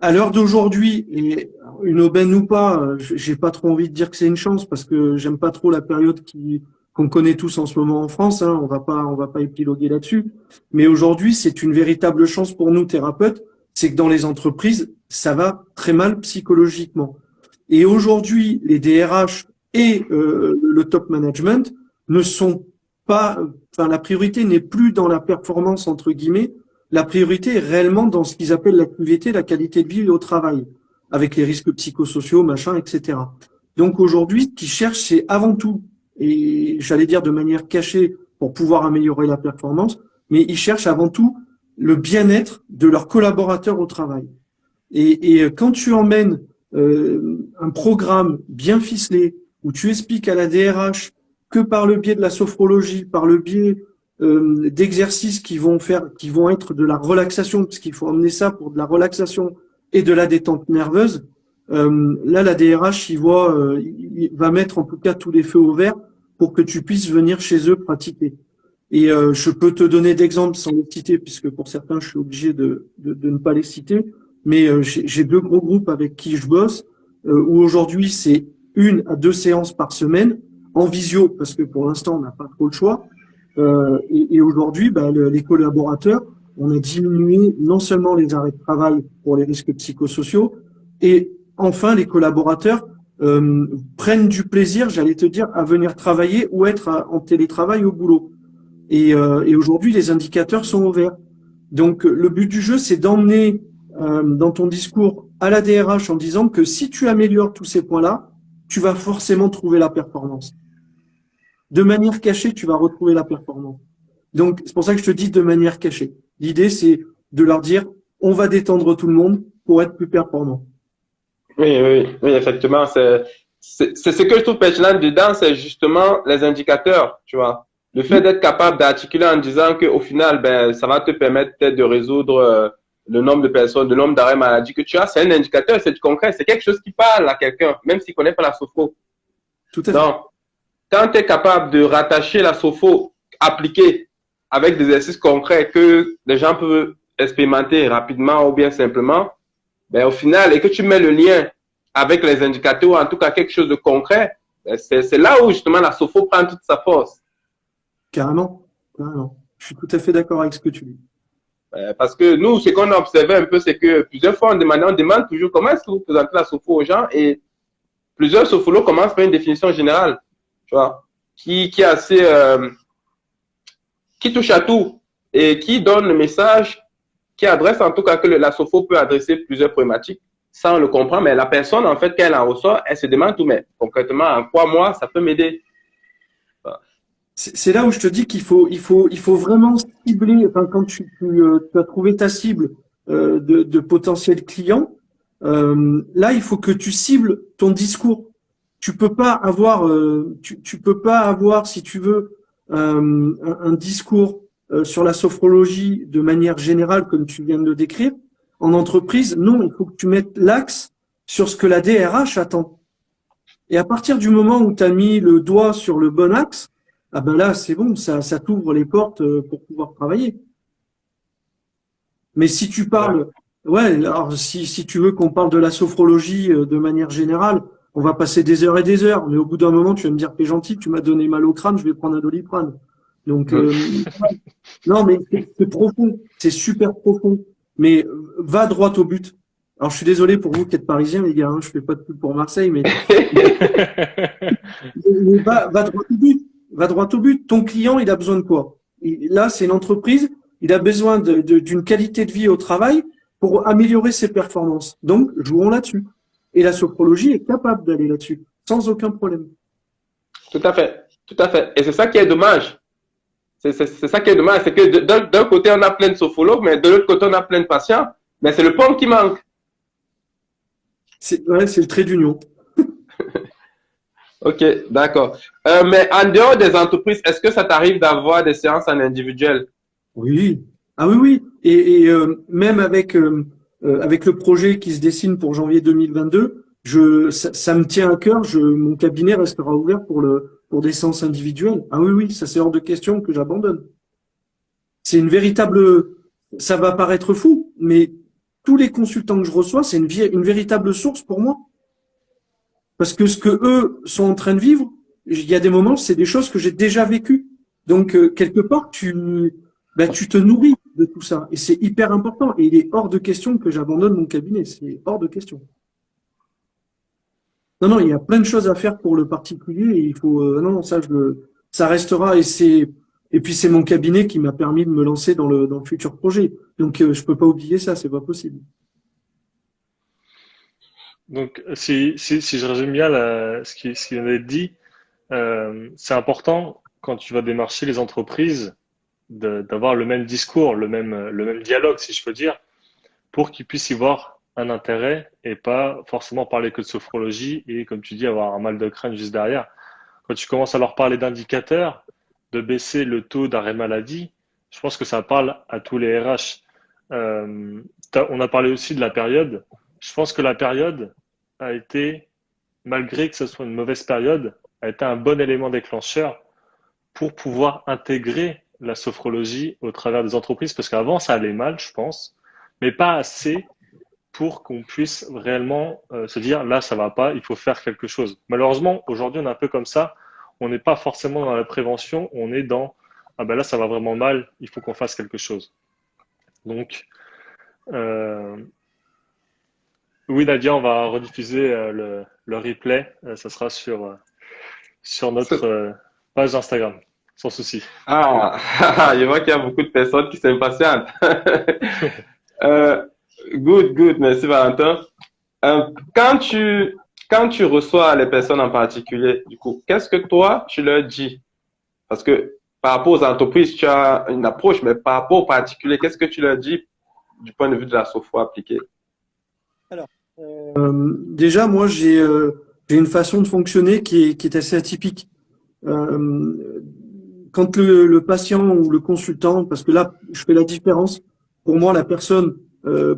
À l'heure d'aujourd'hui, et une aubaine ou pas, j'ai pas trop envie de dire que c'est une chance parce que j'aime pas trop la période qu'on connaît tous en ce moment en France. Hein, on va pas épiloguer là-dessus. Mais aujourd'hui, c'est une véritable chance pour nous thérapeutes, c'est que dans les entreprises, ça va très mal psychologiquement. Et aujourd'hui, les DRH et le top management ne sont pas, enfin la priorité n'est plus dans la performance entre guillemets. La priorité est réellement dans ce qu'ils appellent la QVT, la qualité de vie au travail, avec les risques psychosociaux, machin, etc. Donc aujourd'hui, ce qu'ils cherchent, c'est avant tout, et j'allais dire de manière cachée pour pouvoir améliorer la performance, mais ils cherchent avant tout le bien-être de leurs collaborateurs au travail. Et quand tu emmènes un programme bien ficelé, où tu expliques à la DRH que par le biais de la sophrologie, par le biais d'exercices qui vont être de la relaxation, parce qu'il faut emmener ça pour de la relaxation et de la détente nerveuse. Là, la DRH, il va mettre en tout cas tous les feux au vert pour que tu puisses venir chez eux pratiquer. Et je peux te donner d'exemples sans les citer, puisque pour certains, je suis obligé de ne pas les citer. Mais j'ai deux gros groupes avec qui je bosse, où aujourd'hui c'est 1 à 2 séances par semaine en visio, parce que pour l'instant on n'a pas trop le choix. Et aujourd'hui, les collaborateurs, on a diminué non seulement les arrêts de travail pour les risques psychosociaux, et enfin les collaborateurs prennent du plaisir, j'allais te dire, à venir travailler ou être en télétravail au boulot. Et aujourd'hui, les indicateurs sont au vert. Donc le but du jeu, c'est d'emmener dans ton discours à la DRH en disant que si tu améliores tous ces points-là, tu vas forcément trouver la performance. De manière cachée, tu vas retrouver la performance. Donc, c'est pour ça que je te dis de manière cachée. L'idée, c'est de leur dire, on va détendre tout le monde pour être plus performant. Oui, effectivement. C'est ce que je trouve pertinent dedans, c'est justement les indicateurs, tu vois. Le fait d'être capable d'articuler en disant qu'au final, ça va te permettre peut-être de résoudre le nombre de personnes, le nombre d'arrêts maladie que tu as, c'est un indicateur, c'est du concret, c'est quelque chose qui parle à quelqu'un, même s'il ne connaît pas la sophro. Tout à fait. Donc, quand tu es capable de rattacher la sophro appliquée avec des exercices concrets que les gens peuvent expérimenter rapidement ou bien simplement, au final, et que tu mets le lien avec les indicateurs, ou en tout cas quelque chose de concret, c'est là où justement la sophro prend toute sa force. Carrément. Je suis tout à fait d'accord avec ce que tu dis. Parce que nous, ce qu'on a observé un peu, c'est que plusieurs fois, on demande toujours comment est-ce que vous présentez la sophro aux gens, et plusieurs sophrologues commencent par une définition générale, tu vois, qui est assez, qui touche à tout et qui donne le message, qui adresse en tout cas que la sophro peut adresser plusieurs problématiques. Ça, on le comprend, mais la personne, en fait, quand elle en ressort, elle se demande tout, mais concrètement, en quoi moi, ça peut m'aider? C'est là où je te dis qu'il faut vraiment cibler, enfin, quand tu as trouvé ta cible de potentiels clients, là, il faut que tu cibles ton discours. Tu peux pas avoir, si tu veux, un discours sur la sophrologie de manière générale, comme tu viens de le décrire. En entreprise, non, il faut que tu mettes l'axe sur ce que la DRH attend. Et à partir du moment où tu as mis le doigt sur le bon axe, ah ben là, c'est bon, ça t'ouvre les portes pour pouvoir travailler. Mais si tu parles, alors si tu veux qu'on parle de la sophrologie de manière générale, on va passer des heures et des heures, mais au bout d'un moment, tu vas me dire, t'es gentil, tu m'as donné mal au crâne, je vais prendre un Doliprane. Donc, non, mais c'est profond, c'est super profond. Mais va droit au but. Alors, je suis désolé pour vous qui êtes parisiens, les gars, hein, je fais pas de pub pour Marseille, mais va droit au but. Va droit au but. Ton client, il a besoin de quoi? Là, c'est une entreprise, il a besoin d'une qualité de vie au travail pour améliorer ses performances. Donc, jouons là-dessus. Et la sophrologie est capable d'aller là-dessus, sans aucun problème. Tout à fait, tout à fait. Et c'est ça qui est dommage. C'est ça qui est dommage, c'est que d'un côté, on a plein de sophrologues, mais de l'autre côté, on a plein de patients. Mais c'est le pont qui manque. C'est le trait d'union. Ok, d'accord. Mais en dehors des entreprises, est-ce que ça t'arrive d'avoir des séances en individuel? Oui. Ah oui, oui. Et même avec le projet qui se dessine pour janvier 2022, ça me tient à cœur. Mon cabinet restera ouvert pour des séances individuelles. Ah oui, oui, ça c'est hors de question que j'abandonne. C'est une véritable. Ça va paraître fou, mais tous les consultants que je reçois, c'est une véritable source pour moi. Parce que ce que eux sont en train de vivre, il y a des moments, c'est des choses que j'ai déjà vécues. Donc, quelque part, tu te nourris de tout ça. Et c'est hyper important. Et il est hors de question que j'abandonne mon cabinet. C'est hors de question. Non, non, il y a plein de choses à faire pour le particulier. Et il faut, non, ça restera. Et puis c'est mon cabinet qui m'a permis de me lancer dans le futur projet. Donc, je peux pas oublier ça. C'est pas possible. Donc, si je résume bien ce qui vient d'être dit, c'est important quand tu vas démarcher les entreprises d'avoir le même discours, le même dialogue, si je peux dire, pour qu'ils puissent y voir un intérêt et pas forcément parler que de sophrologie et, comme tu dis, avoir un mal de crâne juste derrière. Quand tu commences à leur parler d'indicateurs, de baisser le taux d'arrêt maladie, je pense que ça parle à tous les RH. On a parlé aussi de la période. Je pense que la période a été, malgré que ce soit une mauvaise période, a été un bon élément déclencheur pour pouvoir intégrer la sophrologie au travers des entreprises, parce qu'avant ça allait mal, je pense, mais pas assez pour qu'on puisse réellement se dire là ça va pas, il faut faire quelque chose. Malheureusement, aujourd'hui on est un peu comme ça, on n'est pas forcément dans la prévention, on est dans ah ben là ça va vraiment mal, il faut qu'on fasse quelque chose. Donc oui Nadia, on va rediffuser le replay, ça sera sur notre page Instagram, sans souci. Ah, je vois qu'il y a beaucoup de personnes qui s'impatientent. Good, merci Valentin. Quand tu reçois les personnes en particulier, du coup, qu'est-ce que toi, tu leur dis? Parce que par rapport aux entreprises, tu as une approche, mais par rapport aux particuliers, qu'est-ce que tu leur dis du point de vue de la sophro appliquée? Alors, déjà, moi, j'ai une façon de fonctionner qui est assez atypique. Quand le patient ou le consultant, parce que là, je fais la différence. Pour moi, la personne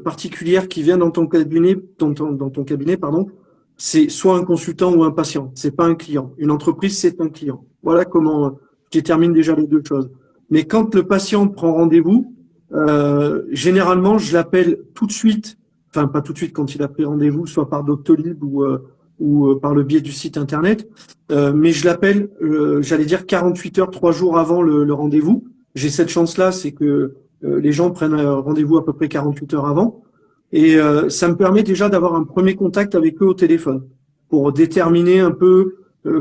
particulière qui vient dans ton cabinet, dans ton cabinet, pardon, c'est soit un consultant ou un patient. C'est pas un client. Une entreprise, c'est un client. Voilà comment je détermine déjà les deux choses. Mais quand le patient prend rendez-vous, généralement, je l'appelle tout de suite. Enfin, pas tout de suite quand il a pris rendez-vous, soit par Doctolib ou par le biais du site internet. Mais je l'appelle, j'allais dire 48 heures, 3 jours avant le rendez-vous. J'ai cette chance-là, c'est que les gens prennent rendez-vous à peu près 48 heures avant. Et ça me permet déjà d'avoir un premier contact avec eux au téléphone pour déterminer un peu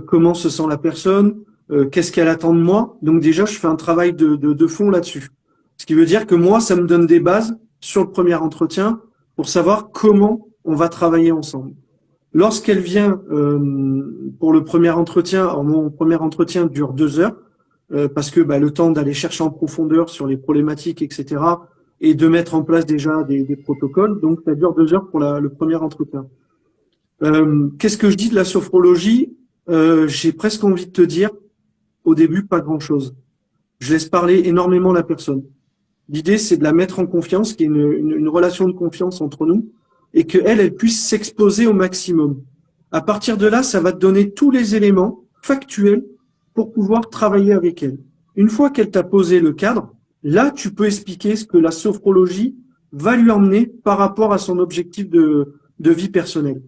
comment se sent la personne, qu'est-ce qu'elle attend de moi. Donc déjà, je fais un travail de fond là-dessus. Ce qui veut dire que moi, ça me donne des bases sur le premier entretien pour savoir comment on va travailler ensemble. Lorsqu'elle vient pour le premier entretien, alors mon premier entretien dure 2 heures, parce que le temps d'aller chercher en profondeur sur les problématiques, etc., et de mettre en place déjà des protocoles, donc ça dure 2 heures pour le premier entretien. Qu'est-ce que je dis de la sophrologie? J'ai presque envie de te dire, au début, pas grand-chose. Je laisse parler énormément la personne. L'idée, c'est de la mettre en confiance, qu'il y ait une relation de confiance entre nous, et qu'elle puisse s'exposer au maximum. À partir de là, ça va te donner tous les éléments factuels pour pouvoir travailler avec elle. Une fois qu'elle t'a posé le cadre, là, tu peux expliquer ce que la sophrologie va lui emmener par rapport à son objectif de vie personnelle.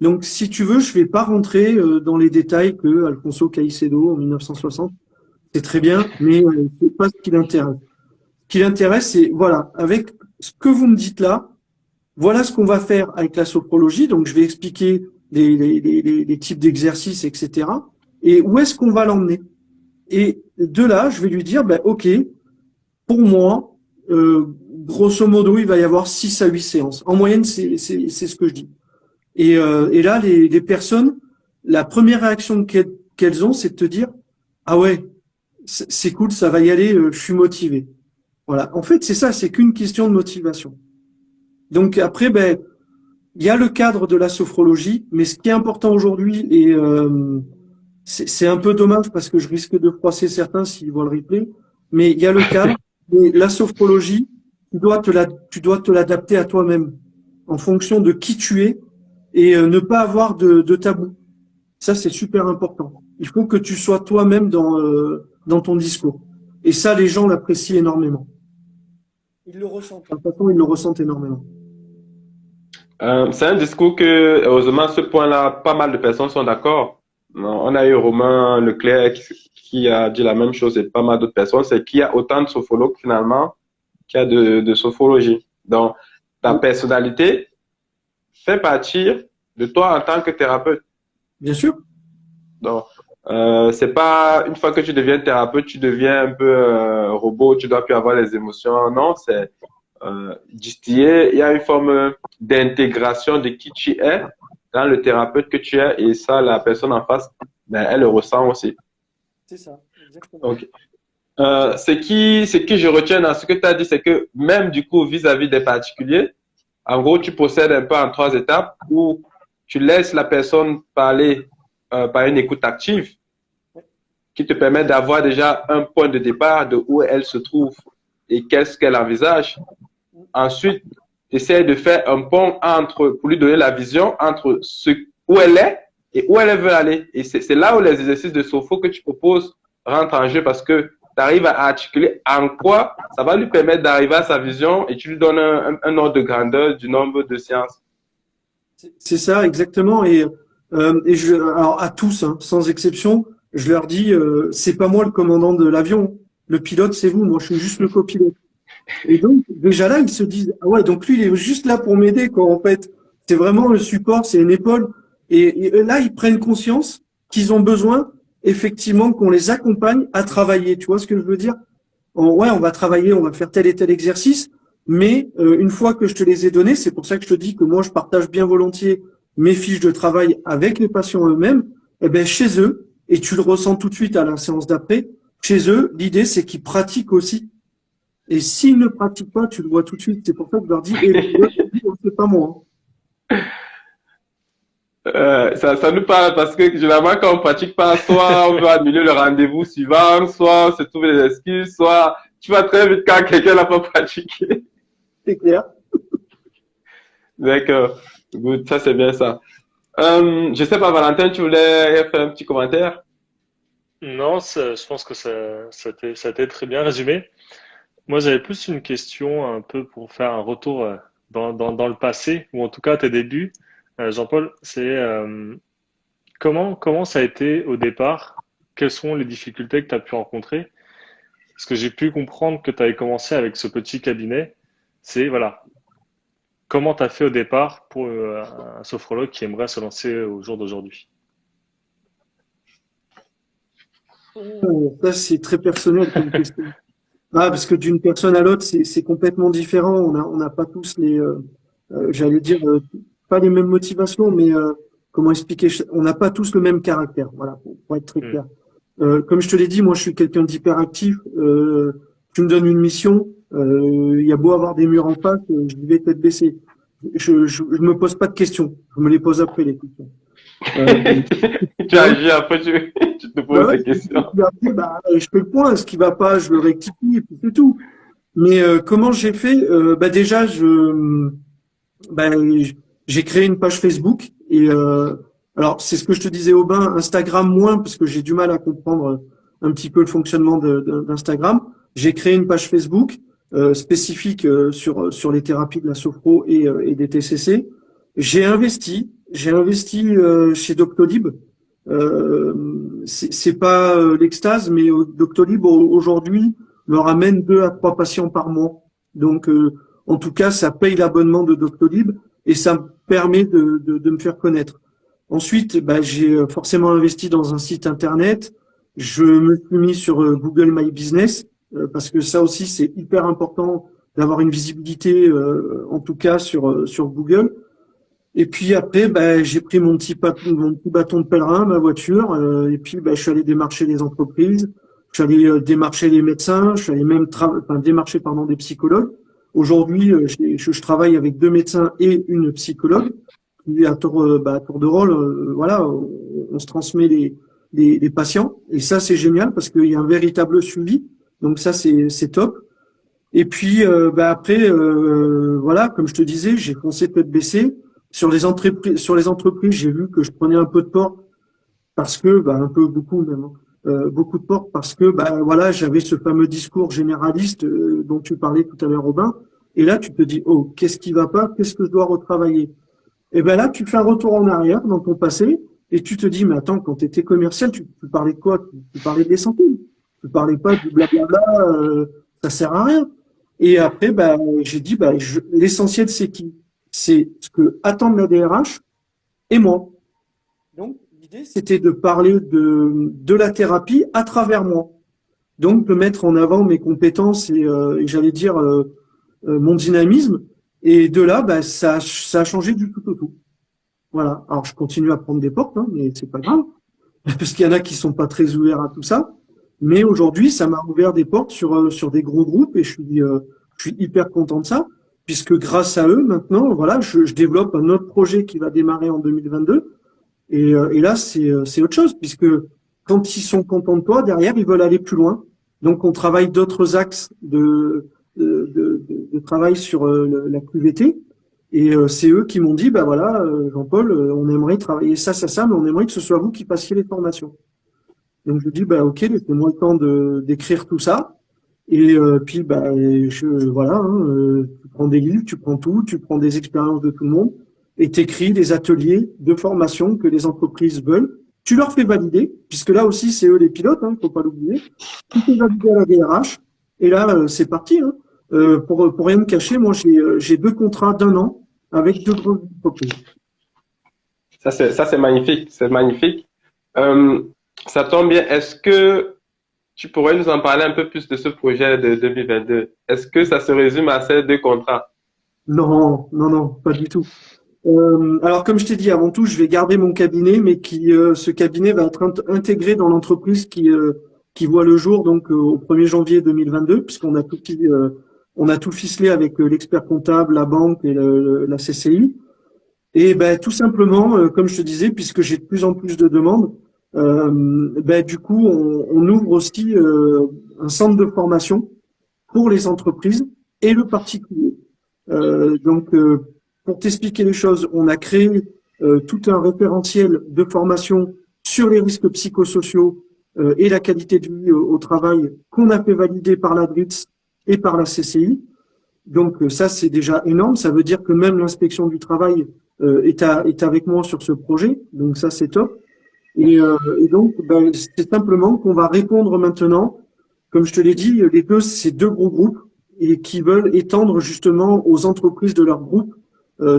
Donc, si tu veux, je vais pas rentrer dans les détails que Alfonso Caicedo, en 1960, c'est très bien, mais c'est pas ce qui l'intéresse. Ce qui l'intéresse, c'est, voilà, avec ce que vous me dites là, voilà ce qu'on va faire avec la sophrologie. Donc, je vais expliquer les types d'exercices, etc. Et où est-ce qu'on va l'emmener? Et de là, je vais lui dire, ben, OK, pour moi, grosso modo, il va y avoir 6 à 8 séances. En moyenne, c'est ce que je dis. Et là, les personnes, la première réaction qu'elles ont, c'est de te dire, ah ouais, c'est cool, ça va y aller, je suis motivé. Voilà. En fait, c'est ça, c'est qu'une question de motivation. Donc après, ben, il y a le cadre de la sophrologie, mais ce qui est important aujourd'hui, et c'est un peu dommage parce que je risque de froisser certains s'ils voient le replay, mais il y a le cadre, et la sophrologie, tu dois te l'adapter à toi-même en fonction de qui tu es et ne pas avoir de tabou. Ça, c'est super important. Il faut que tu sois toi-même dans ton discours. Et ça, les gens l'apprécient énormément. Ils le ressentent. De toute façon, ils le ressentent énormément. C'est un discours que, heureusement, à ce point-là, pas mal de personnes sont d'accord. On a eu Romain Leclerc qui a dit la même chose et pas mal d'autres personnes, c'est qu'il y a autant de sophrologues finalement qu'il y a de sophrologie. Donc, ta personnalité fait partir de toi en tant que thérapeute. Bien sûr. Donc, c'est pas une fois que tu deviens thérapeute, tu deviens un peu robot, tu dois plus avoir les émotions. Non, c'est distillé. Il y a une forme d'intégration de qui tu es dans le thérapeute que tu es et ça, la personne en face, ben, elle le ressent aussi. C'est ça, exactement. Ok. Ce qui je retiens dans ce que tu as dit, c'est que même du coup, vis-à-vis des particuliers, en gros, tu procèdes un peu en 3 étapes où tu laisses la personne parler par une écoute active qui te permet d'avoir déjà un point de départ de où elle se trouve et qu'est-ce qu'elle envisage. Ensuite, tu essaies de faire un pont pour lui donner la vision entre où elle est et où elle veut aller. Et c'est là où les exercices de sophro que tu proposes rentrent en jeu parce que tu arrives à articuler en quoi ça va lui permettre d'arriver à sa vision et tu lui donnes un ordre de grandeur du nombre de séances. C'est ça, exactement. Alors à tous, hein, sans exception, je leur dis, c'est pas moi le commandant de l'avion. Le pilote, c'est vous. Moi, je suis juste le copilote. Et donc, déjà là, ils se disent, ah ouais, donc lui, il est juste là pour m'aider, quoi, en fait. C'est vraiment le support, c'est une épaule. Et là, ils prennent conscience qu'ils ont besoin, effectivement, qu'on les accompagne à travailler. Tu vois ce que je veux dire? Ouais, on va travailler, on va faire tel et tel exercice, mais une fois que je te les ai donnés, c'est pour ça que je te dis que moi, je partage bien volontiers mes fiches de travail avec les patients eux-mêmes, eh ben, chez eux, et tu le ressens tout de suite à la séance d'après, chez eux, l'idée, c'est qu'ils pratiquent aussi. Et s'ils ne pratiquent pas, tu le vois tout de suite. C'est pour ça que je leur dis, c'est pas moi. Ça nous parle parce que généralement quand on pratique pas, soit on veut annuler le rendez-vous suivant, soit on se trouve des excuses, soit tu vas très vite quand quelqu'un n'a pas pratiqué. C'est clair. D'accord. Good. Ça c'est bien ça. Je sais pas, Valentin, tu voulais faire un petit commentaire? Non, je pense que ça a été très bien résumé. Moi, j'avais plus une question un peu pour faire un retour dans le passé, ou en tout cas à tes débuts. Jean-Paul, c'est comment ça a été au départ? Quelles sont les difficultés que tu as pu rencontrer? Parce que j'ai pu comprendre que tu avais commencé avec ce petit cabinet. C'est, voilà, comment tu as fait au départ pour un sophrologue qui aimerait se lancer au jour d'aujourd'hui? Ça, c'est très personnel comme question. Ah, parce que d'une personne à l'autre, c'est complètement différent. On n'a pas tous j'allais dire, pas les mêmes motivations, mais comment expliquer? On n'a pas tous le même caractère. Voilà, pour être très Hmm. clair. Comme je te l'ai dit, moi, je suis quelqu'un d'hyperactif. Tu me donnes une mission, il y a beau avoir des murs en face, je vais tête baissée. Je me pose pas de questions. Je me les pose après les questions. Tu agis après, tu te poses Ouais, des questions. puis après, bah, je fais le point, ce qui va pas, je le rectifie, et puis c'est tout. Mais comment j'ai fait? Bah déjà, bah, j'ai créé une page Facebook et alors c'est ce que je te disais Aubin, Instagram moins parce que j'ai du mal à comprendre un petit peu le fonctionnement d'Instagram. J'ai créé une page Facebook spécifique sur les thérapies de la sophro et des TCC. J'ai investi chez Doctolib C'est pas l'extase, mais Doctolib aujourd'hui me ramène 2 à 3 patients par mois. Donc, en tout cas, ça paye l'abonnement de Doctolib et ça me permet de me faire connaître. Ensuite, bah, j'ai forcément investi dans un site internet. Je me suis mis sur Google My Business parce que ça aussi, c'est hyper important d'avoir une visibilité, en tout cas sur Google. Et puis après, bah, j'ai pris mon petit bâton de pèlerin, ma voiture, et puis bah, je suis allé démarcher les entreprises, je suis allé démarcher les médecins, je suis allé même démarcher des psychologues. Aujourd'hui, je travaille avec 2 médecins et une psychologue. Puis à tour de rôle, voilà, on se transmet les patients, et ça c'est génial parce qu'il y a un véritable suivi. Donc ça c'est top. Et puis bah, après, voilà, comme je te disais, j'ai foncé tête baissée. Sur les entreprises, j'ai vu que je prenais un peu de porte parce que, bah, un peu beaucoup même, beaucoup de porte parce que, bah, voilà, j'avais ce fameux discours généraliste dont tu parlais tout à l'heure, Robin. Et là, tu te dis, oh, qu'est-ce qui va pas? Qu'est-ce que je dois retravailler? Et ben là, tu fais un retour en arrière dans ton passé et tu te dis, mais attends, quand tu étais commercial, tu parlais de quoi? Tu parlais des centimes. Tu parlais pas du blablabla, ça sert à rien. Et après, bah, j'ai dit, bah, l'essentiel, c'est qui? C'est ce que attendent la DRH et moi. Donc, l'idée, c'était de parler de la thérapie à travers moi. Donc, de mettre en avant mes compétences et j'allais dire mon dynamisme. Et de là, bah, ça a changé du tout au tout. Voilà. Alors, je continue à prendre des portes, hein, mais c'est pas grave, parce qu'il y en a qui sont pas très ouverts à tout ça. Mais aujourd'hui, ça m'a ouvert des portes sur des gros groupes et je suis hyper content de ça, puisque grâce à eux, maintenant, voilà, je développe un autre projet qui va démarrer en 2022. Et là, c'est autre chose, puisque quand ils sont contents de toi, derrière, ils veulent aller plus loin. Donc, on travaille d'autres axes de travail sur la QVT. Et c'est eux qui m'ont dit, bah voilà, Jean-Paul, on aimerait travailler ça, mais on aimerait que ce soit vous qui passiez les formations. Donc je dis, bah ok, laissez-moi le temps d'écrire tout ça. Et puis bah voilà, hein, tu prends des livres, tu prends tout, tu prends des expériences de tout le monde et t'écris des ateliers de formation que les entreprises veulent. Tu leur fais valider, puisque là aussi c'est eux les pilotes, hein, faut pas l'oublier. Tu fais valider à la DRH et là c'est parti. Hein. Pour rien me cacher, moi j'ai 2 contrats d'1 an avec 2 grosses entreprises. Ça c'est magnifique, c'est magnifique. Ça tombe bien. Est-ce que tu pourrais nous en parler un peu plus de ce projet de 2022? Est-ce que ça se résume à ces 2 contrats? Non, pas du tout. Alors comme je t'ai dit avant tout, je vais garder mon cabinet, mais ce cabinet va être intégré dans l'entreprise qui voit le jour donc au 1er janvier 2022, puisqu'on a on a tout ficelé avec l'expert comptable, la banque et la CCI. Et ben tout simplement, comme je te disais, puisque j'ai de plus en plus de demandes, ben du coup on ouvre aussi un centre de formation pour les entreprises et le particulier. Donc pour t'expliquer les choses, on a créé tout un référentiel de formation sur les risques psychosociaux et la qualité de vie au travail qu'on a fait valider par la DRITS et par la CCI. Donc ça, c'est déjà énorme. Ça veut dire que même l'inspection du travail est avec moi sur ce projet. Donc ça, c'est top. Et donc, ben, c'est simplement qu'on va répondre maintenant, comme je te l'ai dit, c'est 2 gros groupes et qui veulent étendre justement aux entreprises de leur groupe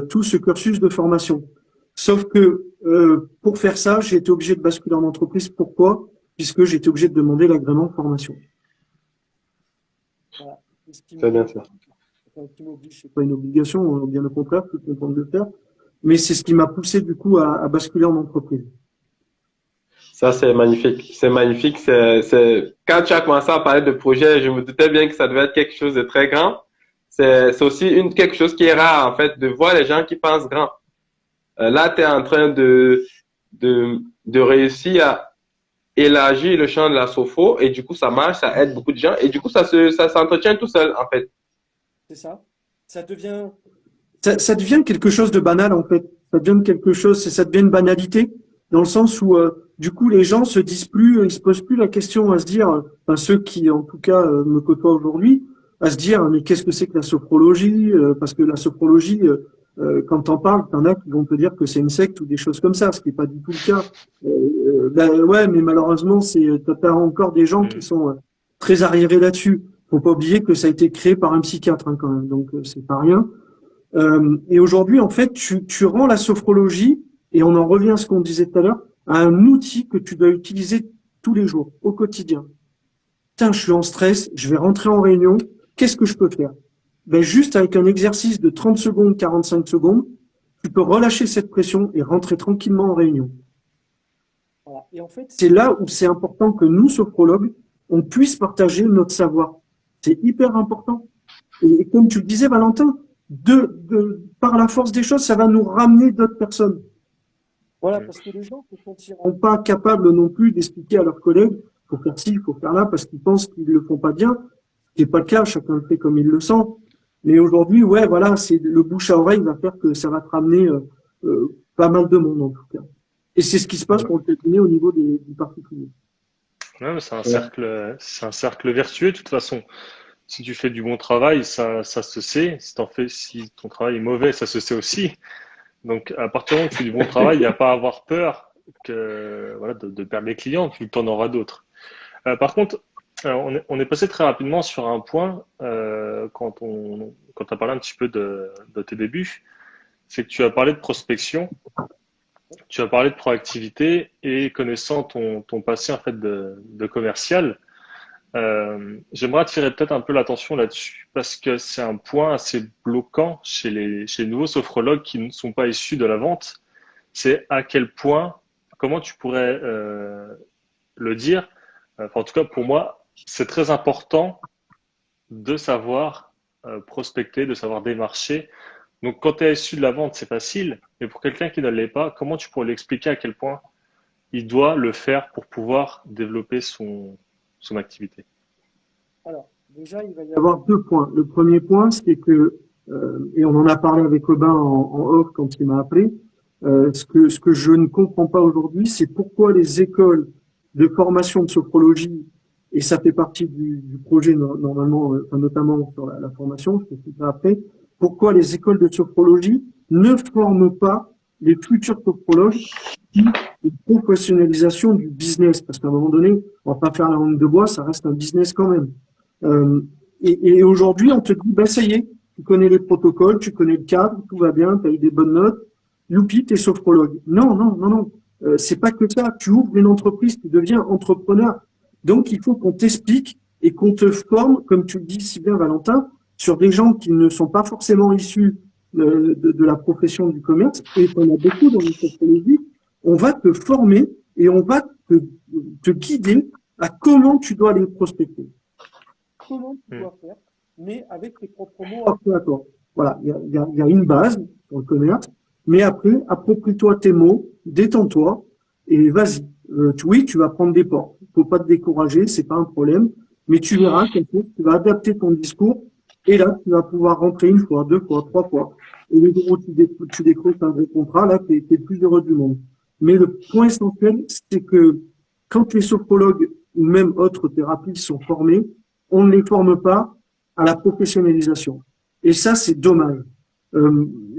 tout ce cursus de formation. Sauf que pour faire ça, j'ai été obligé de basculer en entreprise. Pourquoi? Puisque j'ai été obligé de demander l'agrément de formation. Voilà. C'est bien ça. Qui m'oblige, c'est pas une obligation, bien au contraire, je suis content de le faire. Mais c'est ce qui m'a poussé du coup à basculer en entreprise. Ça, c'est magnifique. C'est magnifique. Quand tu as commencé à parler de projet, je me doutais bien que ça devait être quelque chose de très grand. C'est aussi quelque chose qui est rare, en fait, de voir les gens qui pensent grand. Là, tu es en train de réussir à élargir le champ de la sophro et du coup, ça marche, ça aide beaucoup de gens et du coup, ça s'entretient tout seul, en fait. C'est ça. Ça devient quelque chose de banal, en fait. Ça devient une banalité, dans le sens où, du coup, les gens ils se posent plus la question à se dire, enfin, ceux qui, en tout cas, me côtoient aujourd'hui, à se dire, mais qu'est-ce que c'est que la sophrologie? Parce que la sophrologie, quand t'en parles, t'en as qui vont te dire que c'est une secte ou des choses comme ça, ce qui n'est pas du tout le cas. Ouais, mais malheureusement, t'as encore des gens qui sont très arriérés là-dessus. Faut pas oublier que ça a été créé par un psychiatre, hein, quand même, donc c'est pas rien. Et aujourd'hui, en fait, tu rends la sophrologie, et on en revient à ce qu'on disait tout à l'heure, à un outil que tu dois utiliser tous les jours, au quotidien. Tiens, je suis en stress, je vais rentrer en réunion, qu'est-ce que je peux faire? Ben, juste avec un exercice de 30 secondes, 45 secondes, tu peux relâcher cette pression et rentrer tranquillement en réunion. Voilà. Et en fait, c'est là où c'est important que nous, sophrologues, on puisse partager notre savoir. C'est hyper important. Et comme tu le disais, Valentin, par la force des choses, ça va nous ramener d'autres personnes. Voilà, parce que les gens ne se sentiront pas capables non plus d'expliquer à leurs collègues, il faut faire ci, il faut faire là, parce qu'ils pensent qu'ils le font pas bien. Ce n'est pas le cas, chacun le fait comme il le sent. Mais aujourd'hui, ouais, voilà, c'est le bouche à oreille va faire que ça va te ramener pas mal de monde en tout cas. Et c'est ce qui se passe pour le cabinet au niveau du particulier. Ouais, c'est un cercle vertueux de toute façon. Si tu fais du bon travail, ça se sait. Si ton travail est mauvais, ça se sait aussi. Donc, à partir du moment où tu fais du bon travail, il n'y a pas à avoir peur de perdre les clients, tu en auras d'autres. Par contre, on est passé très rapidement sur un point quand tu as parlé un petit peu de tes débuts, c'est que tu as parlé de prospection, tu as parlé de proactivité et connaissant ton passé en fait de commercial, j'aimerais attirer peut-être un peu l'attention là-dessus parce que c'est un point assez bloquant chez les nouveaux sophrologues qui ne sont pas issus de la vente. C'est à quel point, comment tu pourrais le dire, enfin, en tout cas pour moi, c'est très important de savoir prospecter, de savoir démarcher. Donc quand tu es issu de la vente, c'est facile, mais pour quelqu'un qui ne l'est pas, comment tu pourrais lui expliquer à quel point il doit le faire pour pouvoir développer son activité? Alors, déjà, il va y avoir deux points. Le premier point, c'est que, et on en a parlé avec Aubin en off quand il m'a appelé, ce que je ne comprends pas aujourd'hui, c'est pourquoi les écoles de formation de sophrologie, et ça fait partie du projet normalement, notamment sur la formation, je t'expliquerai après, pourquoi les écoles de sophrologie ne forment pas les futurs sophrologues qui une professionnalisation du business, parce qu'à un moment donné, on va pas faire la langue de bois, ça reste un business quand même. Et aujourd'hui, on te dit, bah ça y est, tu connais les protocoles, tu connais le cadre, tout va bien, tu as eu des bonnes notes, youpi, t'es sophrologue. Non. C'est pas que ça. Tu ouvres une entreprise, tu deviens entrepreneur. Donc, il faut qu'on t'explique et qu'on te forme, comme tu le dis si bien, Valentin, sur des gens qui ne sont pas forcément issus de la profession du commerce. Et on a beaucoup dans notre sophrologie. On va te former et on va te guider à comment tu dois les prospecter. Comment tu dois faire, mais avec tes propres mots après à toi. Voilà, il y a une base pour le commerce, mais après, approprie-toi tes mots, détends-toi et vas-y. Oui, tu vas prendre des portes. Faut pas te décourager, c'est pas un problème, mais tu verras qu'un jour, tu vas adapter ton discours et là, tu vas pouvoir rentrer une fois, deux fois, trois fois. Et le jour où tu décroches un vrai contrat, là, t'es le plus heureux du monde. Mais le point essentiel, c'est que quand les sophrologues ou même autres thérapies sont formés, on ne les forme pas à la professionnalisation. Et ça, c'est dommage.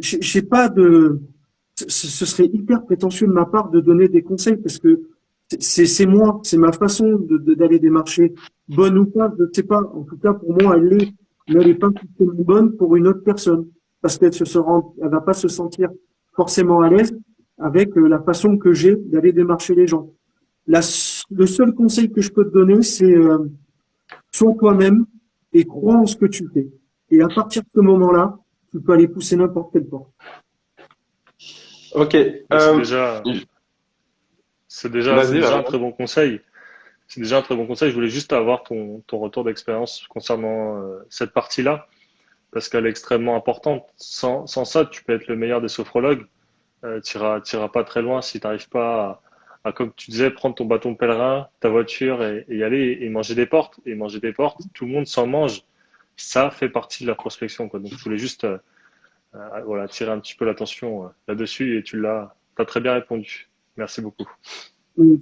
J'ai pas de, ce serait hyper prétentieux de ma part de donner des conseils parce que c'est moi, c'est ma façon d'aller démarcher, bonne ou pas, je ne sais pas. En tout cas, pour moi, elle l'est, mais elle n'est pas forcément bonne pour une autre personne parce qu'elle elle va pas se sentir forcément à l'aise avec la façon que j'ai d'aller démarcher les gens. Le seul conseil que je peux te donner, c'est sois toi-même et crois en ce que tu fais. Et à partir de ce moment-là, tu peux aller pousser n'importe quelle porte. Ok. C'est déjà un très bon conseil. C'est déjà un très bon conseil. Je voulais juste avoir ton retour d'expérience concernant cette partie-là, parce qu'elle est extrêmement importante. Sans ça, tu peux être le meilleur des sophrologues. T'iras pas très loin si tu n'arrives pas à, comme tu disais, prendre ton bâton de pèlerin, ta voiture et y aller et manger des portes. Et manger des portes, tout le monde s'en mange. Ça fait partie de la prospection, quoi. Donc, je voulais juste attirer un petit peu l'attention là-dessus et tu l'as très bien répondu. Merci beaucoup. Et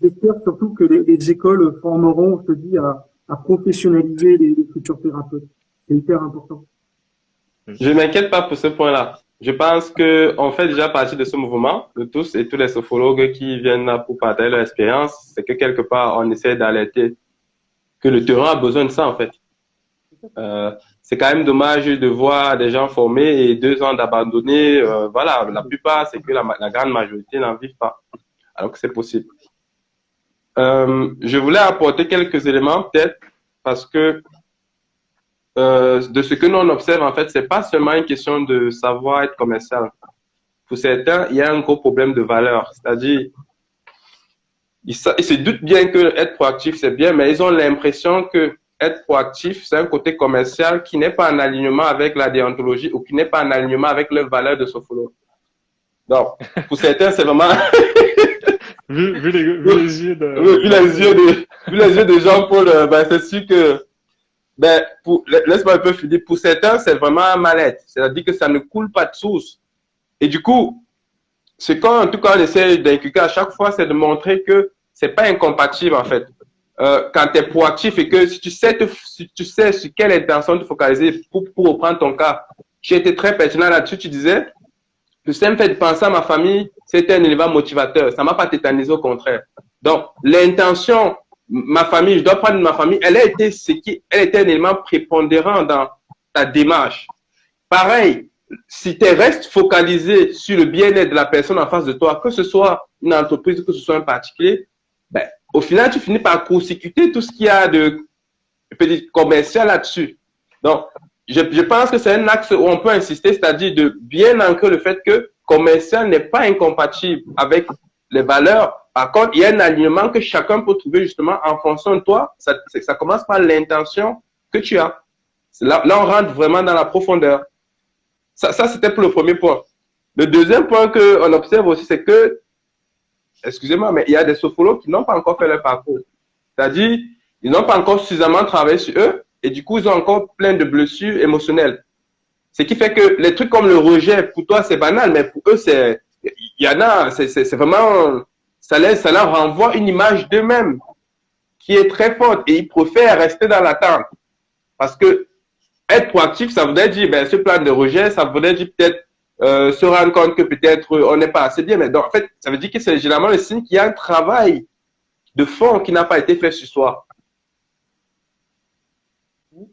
j'espère surtout que les écoles formeront, je te dis, à professionnaliser les futurs thérapeutes. C'est hyper important. Je m'inquiète pas pour ce point-là. Je pense que on fait déjà partie de ce mouvement, de tous et tous les sophrologues qui viennent là pour partager leur expérience. C'est que quelque part, on essaie d'alerter que le terrain a besoin de ça, en fait. C'est quand même dommage de voir des gens formés et 2 ans d'abandonner. Voilà, la plupart, c'est que la grande majorité n'en vivent pas. Alors que c'est possible. Je voulais apporter quelques éléments, peut-être, parce que de ce que nous on observe, en fait, c'est pas seulement une question de savoir être commercial. Pour certains, il y a un gros problème de valeur. C'est-à-dire, ils se doutent bien que être proactif, c'est bien, mais ils ont l'impression que être proactif, c'est un côté commercial qui n'est pas en alignement avec la déontologie ou qui n'est pas en alignement avec leurs valeurs de sophrologue. Donc, pour certains, c'est vraiment... Vu les yeux de... Vu les yeux de Jean-Paul, ben, c'est sûr que... Ben, laisse-moi un peu finir. Pour certains, c'est vraiment un mal-être. C'est-à-dire que ça ne coule pas de source. Et du coup, ce qu'en tout cas on essaie d'inculquer à chaque fois, c'est de montrer que c'est pas incompatible en fait. Quand tu es proactif et que si tu sais sur quelle intention te focaliser pour reprendre ton cas, j'ai été très pertinent là-dessus. Tu disais, le simple fait de penser à ma famille, c'était un élément motivateur. Ça m'a pas tétanisé, au contraire. Donc, l'intention, ma famille, je dois prendre ma famille, elle était un élément prépondérant dans ta démarche. Pareil, si tu restes focalisé sur le bien-être de la personne en face de toi, que ce soit une entreprise, que ce soit un particulier, ben, au final, tu finis par court-circuiter tout ce qu'il y a de commercial là-dessus. Donc, je pense que c'est un axe où on peut insister, c'est-à-dire de bien ancrer le fait que commercial n'est pas incompatible avec les valeurs. Par contre, il y a un alignement que chacun peut trouver justement en fonction de toi. Ça commence par l'intention que tu as. Là, on rentre vraiment dans la profondeur. Ça c'était pour le premier point. Le deuxième point qu'on observe aussi, c'est que, excusez-moi, mais il y a des sophrologues qui n'ont pas encore fait leur parcours. C'est-à-dire, ils n'ont pas encore suffisamment travaillé sur eux et du coup, ils ont encore plein de blessures émotionnelles. Ce qui fait que les trucs comme le rejet, pour toi, c'est banal, mais pour eux, il y en a, c'est vraiment, ça leur renvoie une image d'eux-mêmes qui est très forte et ils préfèrent rester dans l'attente. Parce que être proactif, ça voudrait dire, ben, ce plan de rejet, ça voudrait dire peut-être se rendre compte que peut-être on n'est pas assez bien. Mais donc, en fait, ça veut dire que c'est généralement le signe qu'il y a un travail de fond qui n'a pas été fait sur soi.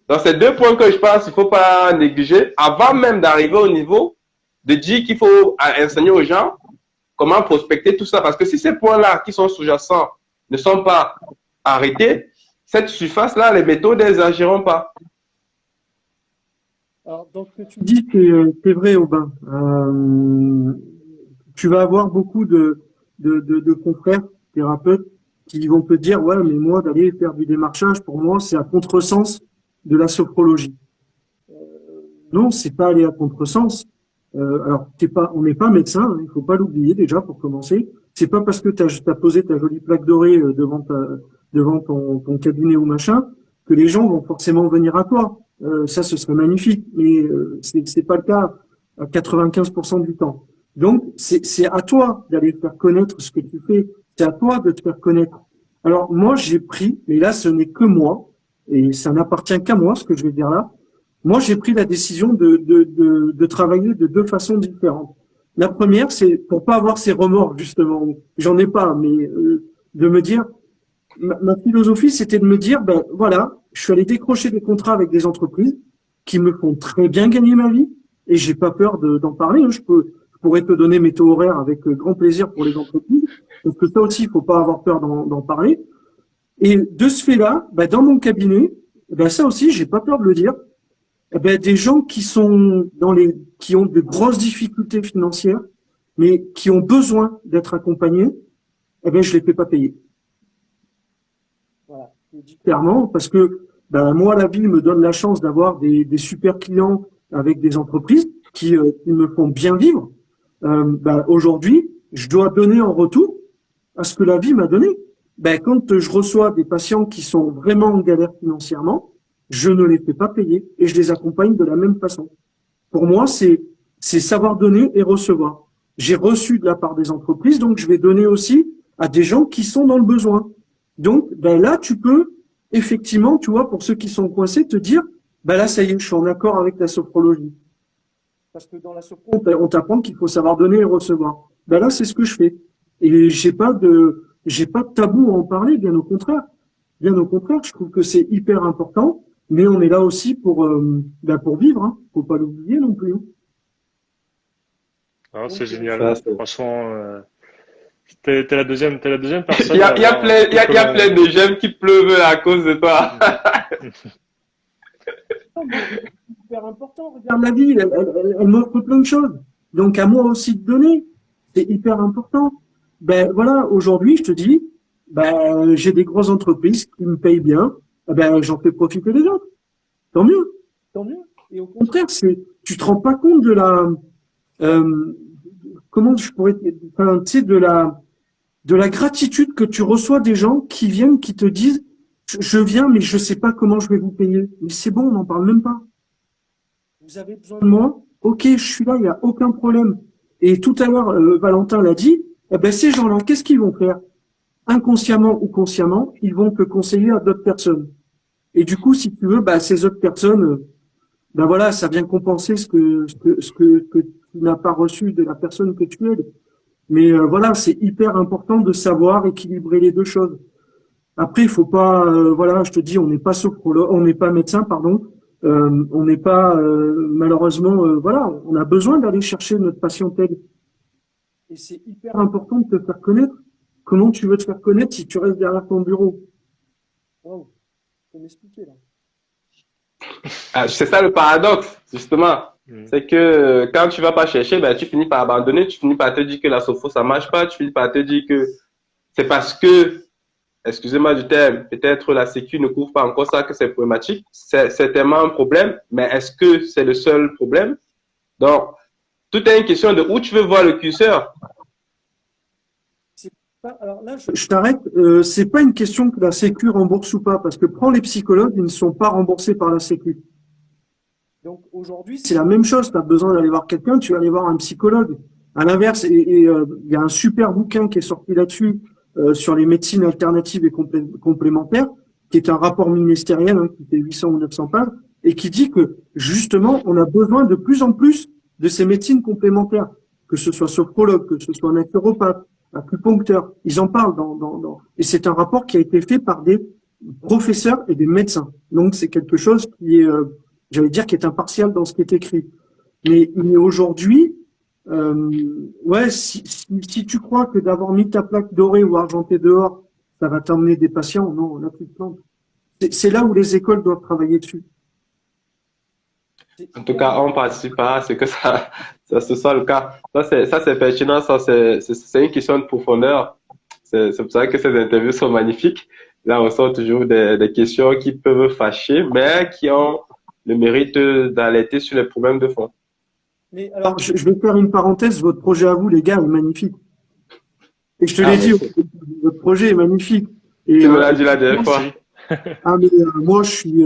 Donc, c'est 2 points que je pense qu'il ne faut pas négliger avant même d'arriver au niveau de dire qu'il faut enseigner aux gens comment prospecter tout ça. Parce que si ces points-là qui sont sous-jacents ne sont pas arrêtés, cette surface-là, les méthodes, elles n'agiront pas. Alors, dans ce que tu dis, c'est vrai, Aubin. Tu vas avoir beaucoup de confrères, thérapeutes, qui vont te dire, ouais, mais moi, d'aller faire du démarchage, pour moi, c'est à contresens de la sophrologie. Non, c'est pas aller à contresens. Alors, on n'est pas médecin, hein, il faut pas l'oublier déjà pour commencer. C'est pas parce que t'as posé ta jolie plaque dorée devant ton cabinet ou machin que les gens vont forcément venir à toi. Ça, ce serait magnifique, mais c'est pas le cas à 95% du temps. Donc, c'est à toi d'aller faire connaître ce que tu fais. C'est à toi de te faire connaître. Alors, moi, j'ai pris, mais là, ce n'est que moi, et ça n'appartient qu'à moi, ce que je vais dire là. Moi, j'ai pris la décision de travailler de 2 façons différentes. La première, c'est pour pas avoir ces remords, justement. J'en ai pas, mais de me dire, ma philosophie, c'était de me dire, ben voilà, je suis allé décrocher des contrats avec des entreprises qui me font très bien gagner ma vie, et j'ai pas peur d'en parler. Hein. Je pourrais te donner mes taux horaires avec grand plaisir pour les entreprises, parce que ça aussi, il faut pas avoir peur d'en parler. Et de ce fait-là, ben dans mon cabinet, ben ça aussi, j'ai pas peur de le dire. Ben des gens qui ont de grosses difficultés financières, mais qui ont besoin d'être accompagnés, eh ben je les fais pas payer. Voilà, je le dis clairement, parce que ben moi la vie me donne la chance d'avoir des super clients avec des entreprises qui me font bien vivre. Ben aujourd'hui, je dois donner en retour à ce que la vie m'a donné. Ben quand je reçois des patients qui sont vraiment en galère financièrement, je ne les fais pas payer et je les accompagne de la même façon. Pour moi, c'est savoir donner et recevoir. J'ai reçu de la part des entreprises, donc je vais donner aussi à des gens qui sont dans le besoin. Donc, ben là, tu peux effectivement, tu vois, pour ceux qui sont coincés, te dire, ben là, ça y est, je suis en accord avec la sophrologie. Parce que dans la sophro, on t'apprend qu'il faut savoir donner et recevoir. Ben là, c'est ce que je fais. Et j'ai pas de tabou à en parler, bien au contraire. Bien au contraire, je trouve que c'est hyper important, mais on est là aussi pour vivre, hein. Faut pas l'oublier non plus, hein. Ah, c'est Donc, génial. Ça, c'est- Franchement, t'es la deuxième Il personne y à a, il y a avoir plein, il y dit a, que il y a plein de jeunes qui pleuvent à cause de toi. c'est hyper important. Regarde la vie, elle m'offre plein de choses. Donc à moi aussi de donner, c'est hyper important. Ben voilà, aujourd'hui, je te dis, ben j'ai des grosses entreprises qui me payent bien, ben j'en fais profiter les autres. Tant mieux, tant mieux. Et au contraire, tu te rends pas compte de euh, comment je pourrais, enfin, tu sais, de la gratitude que tu reçois des gens qui viennent, qui te disent, je viens, mais je sais pas comment je vais vous payer. Mais c'est bon, on n'en parle même pas. Vous avez besoin de moi? Ok, je suis là, il n'y a aucun problème. Et tout à l'heure, Valentin l'a dit, eh ben, ces gens-là, qu'est-ce qu'ils vont faire? Inconsciemment ou consciemment, ils vont te conseiller à d'autres personnes. Et du coup, si tu veux, bah, ces autres personnes, ben voilà, ça vient compenser que tu n'as pas reçu de la personne que tu aides. Mais voilà, c'est hyper important de savoir équilibrer les deux choses. Après, il faut pas, voilà, je te dis, on n'est pas sophrologue, on n'est pas médecin, pardon, on n'est pas, malheureusement, voilà, on a besoin d'aller chercher notre patientèle. Et c'est hyper important de te faire connaître. Comment tu veux te faire connaître si tu restes derrière ton bureau? Wow, faut m'expliquer là. Ah, c'est ça le paradoxe, justement. Mm. C'est que quand tu vas pas chercher, ben, tu finis par abandonner, tu finis par te dire que la sophro, ça marche pas, tu finis par te dire que c'est parce que, excusez-moi du terme, peut-être la sécu ne couvre pas encore ça que c'est problématique. C'est certainement un problème, mais est-ce que c'est le seul problème? Donc, tout est une question de où tu veux voir le curseur. Alors là, je t'arrête. C'est pas une question que la Sécu rembourse ou pas, parce que prends les psychologues, ils ne sont pas remboursés par la Sécu. Donc aujourd'hui, c'est la même chose. Tu as besoin d'aller voir quelqu'un, tu vas aller voir un psychologue. À l'inverse, il y a un super bouquin qui est sorti là-dessus sur les médecines alternatives et complémentaires, qui est un rapport ministériel hein, qui fait 800 ou 900 pages, et qui dit que justement, on a besoin de plus en plus de ces médecines complémentaires, que ce soit sophrologue, que ce soit naturopathe, acupuncteur. Ils en parlent et c'est un rapport qui a été fait par des professeurs et des médecins. Donc c'est quelque chose qui est j'allais dire qui est impartial dans ce qui est écrit. Mais aujourd'hui, ouais, si tu crois que d'avoir mis ta plaque dorée ou argentée dehors, ça va t'emmener des patients, non, là tu te plantes. C'est là où les écoles doivent travailler dessus. En tout cas, on participera à ce que ça se soit le cas. Ça, c'est pertinent, c'est une question de profondeur. C'est pour ça que ces interviews sont magnifiques. Là, on sort toujours des questions qui peuvent fâcher, mais qui ont le mérite d'alerter sur les problèmes de fond. Mais alors, je vais faire une parenthèse. Votre projet à vous, les gars, est magnifique. Et je te Ah, l'ai dit, merci. votre projet est magnifique. Et, Tu me l'as dit la dernière fois. Merci. ah, mais moi, je suis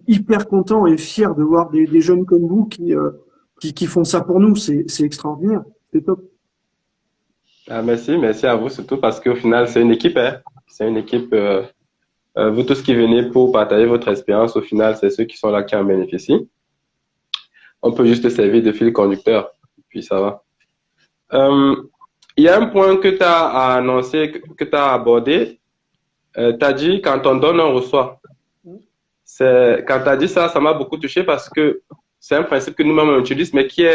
hyper content et fier de voir des jeunes comme vous qui font ça pour nous. C'est extraordinaire. C'est top. Ah, merci à vous, surtout parce qu'au final, c'est une équipe, hein. C'est une équipe, vous tous qui venez pour partager votre expérience, au final, c'est ceux qui sont là qui en bénéficient. On peut juste servir de fil conducteur, puis ça va. Il y a un point que tu as annoncé, que tu as abordé. Tu as dit quand on donne, on reçoit. Quand tu as dit ça, ça m'a beaucoup touché parce que c'est un principe que nous-mêmes on utilise, mais qui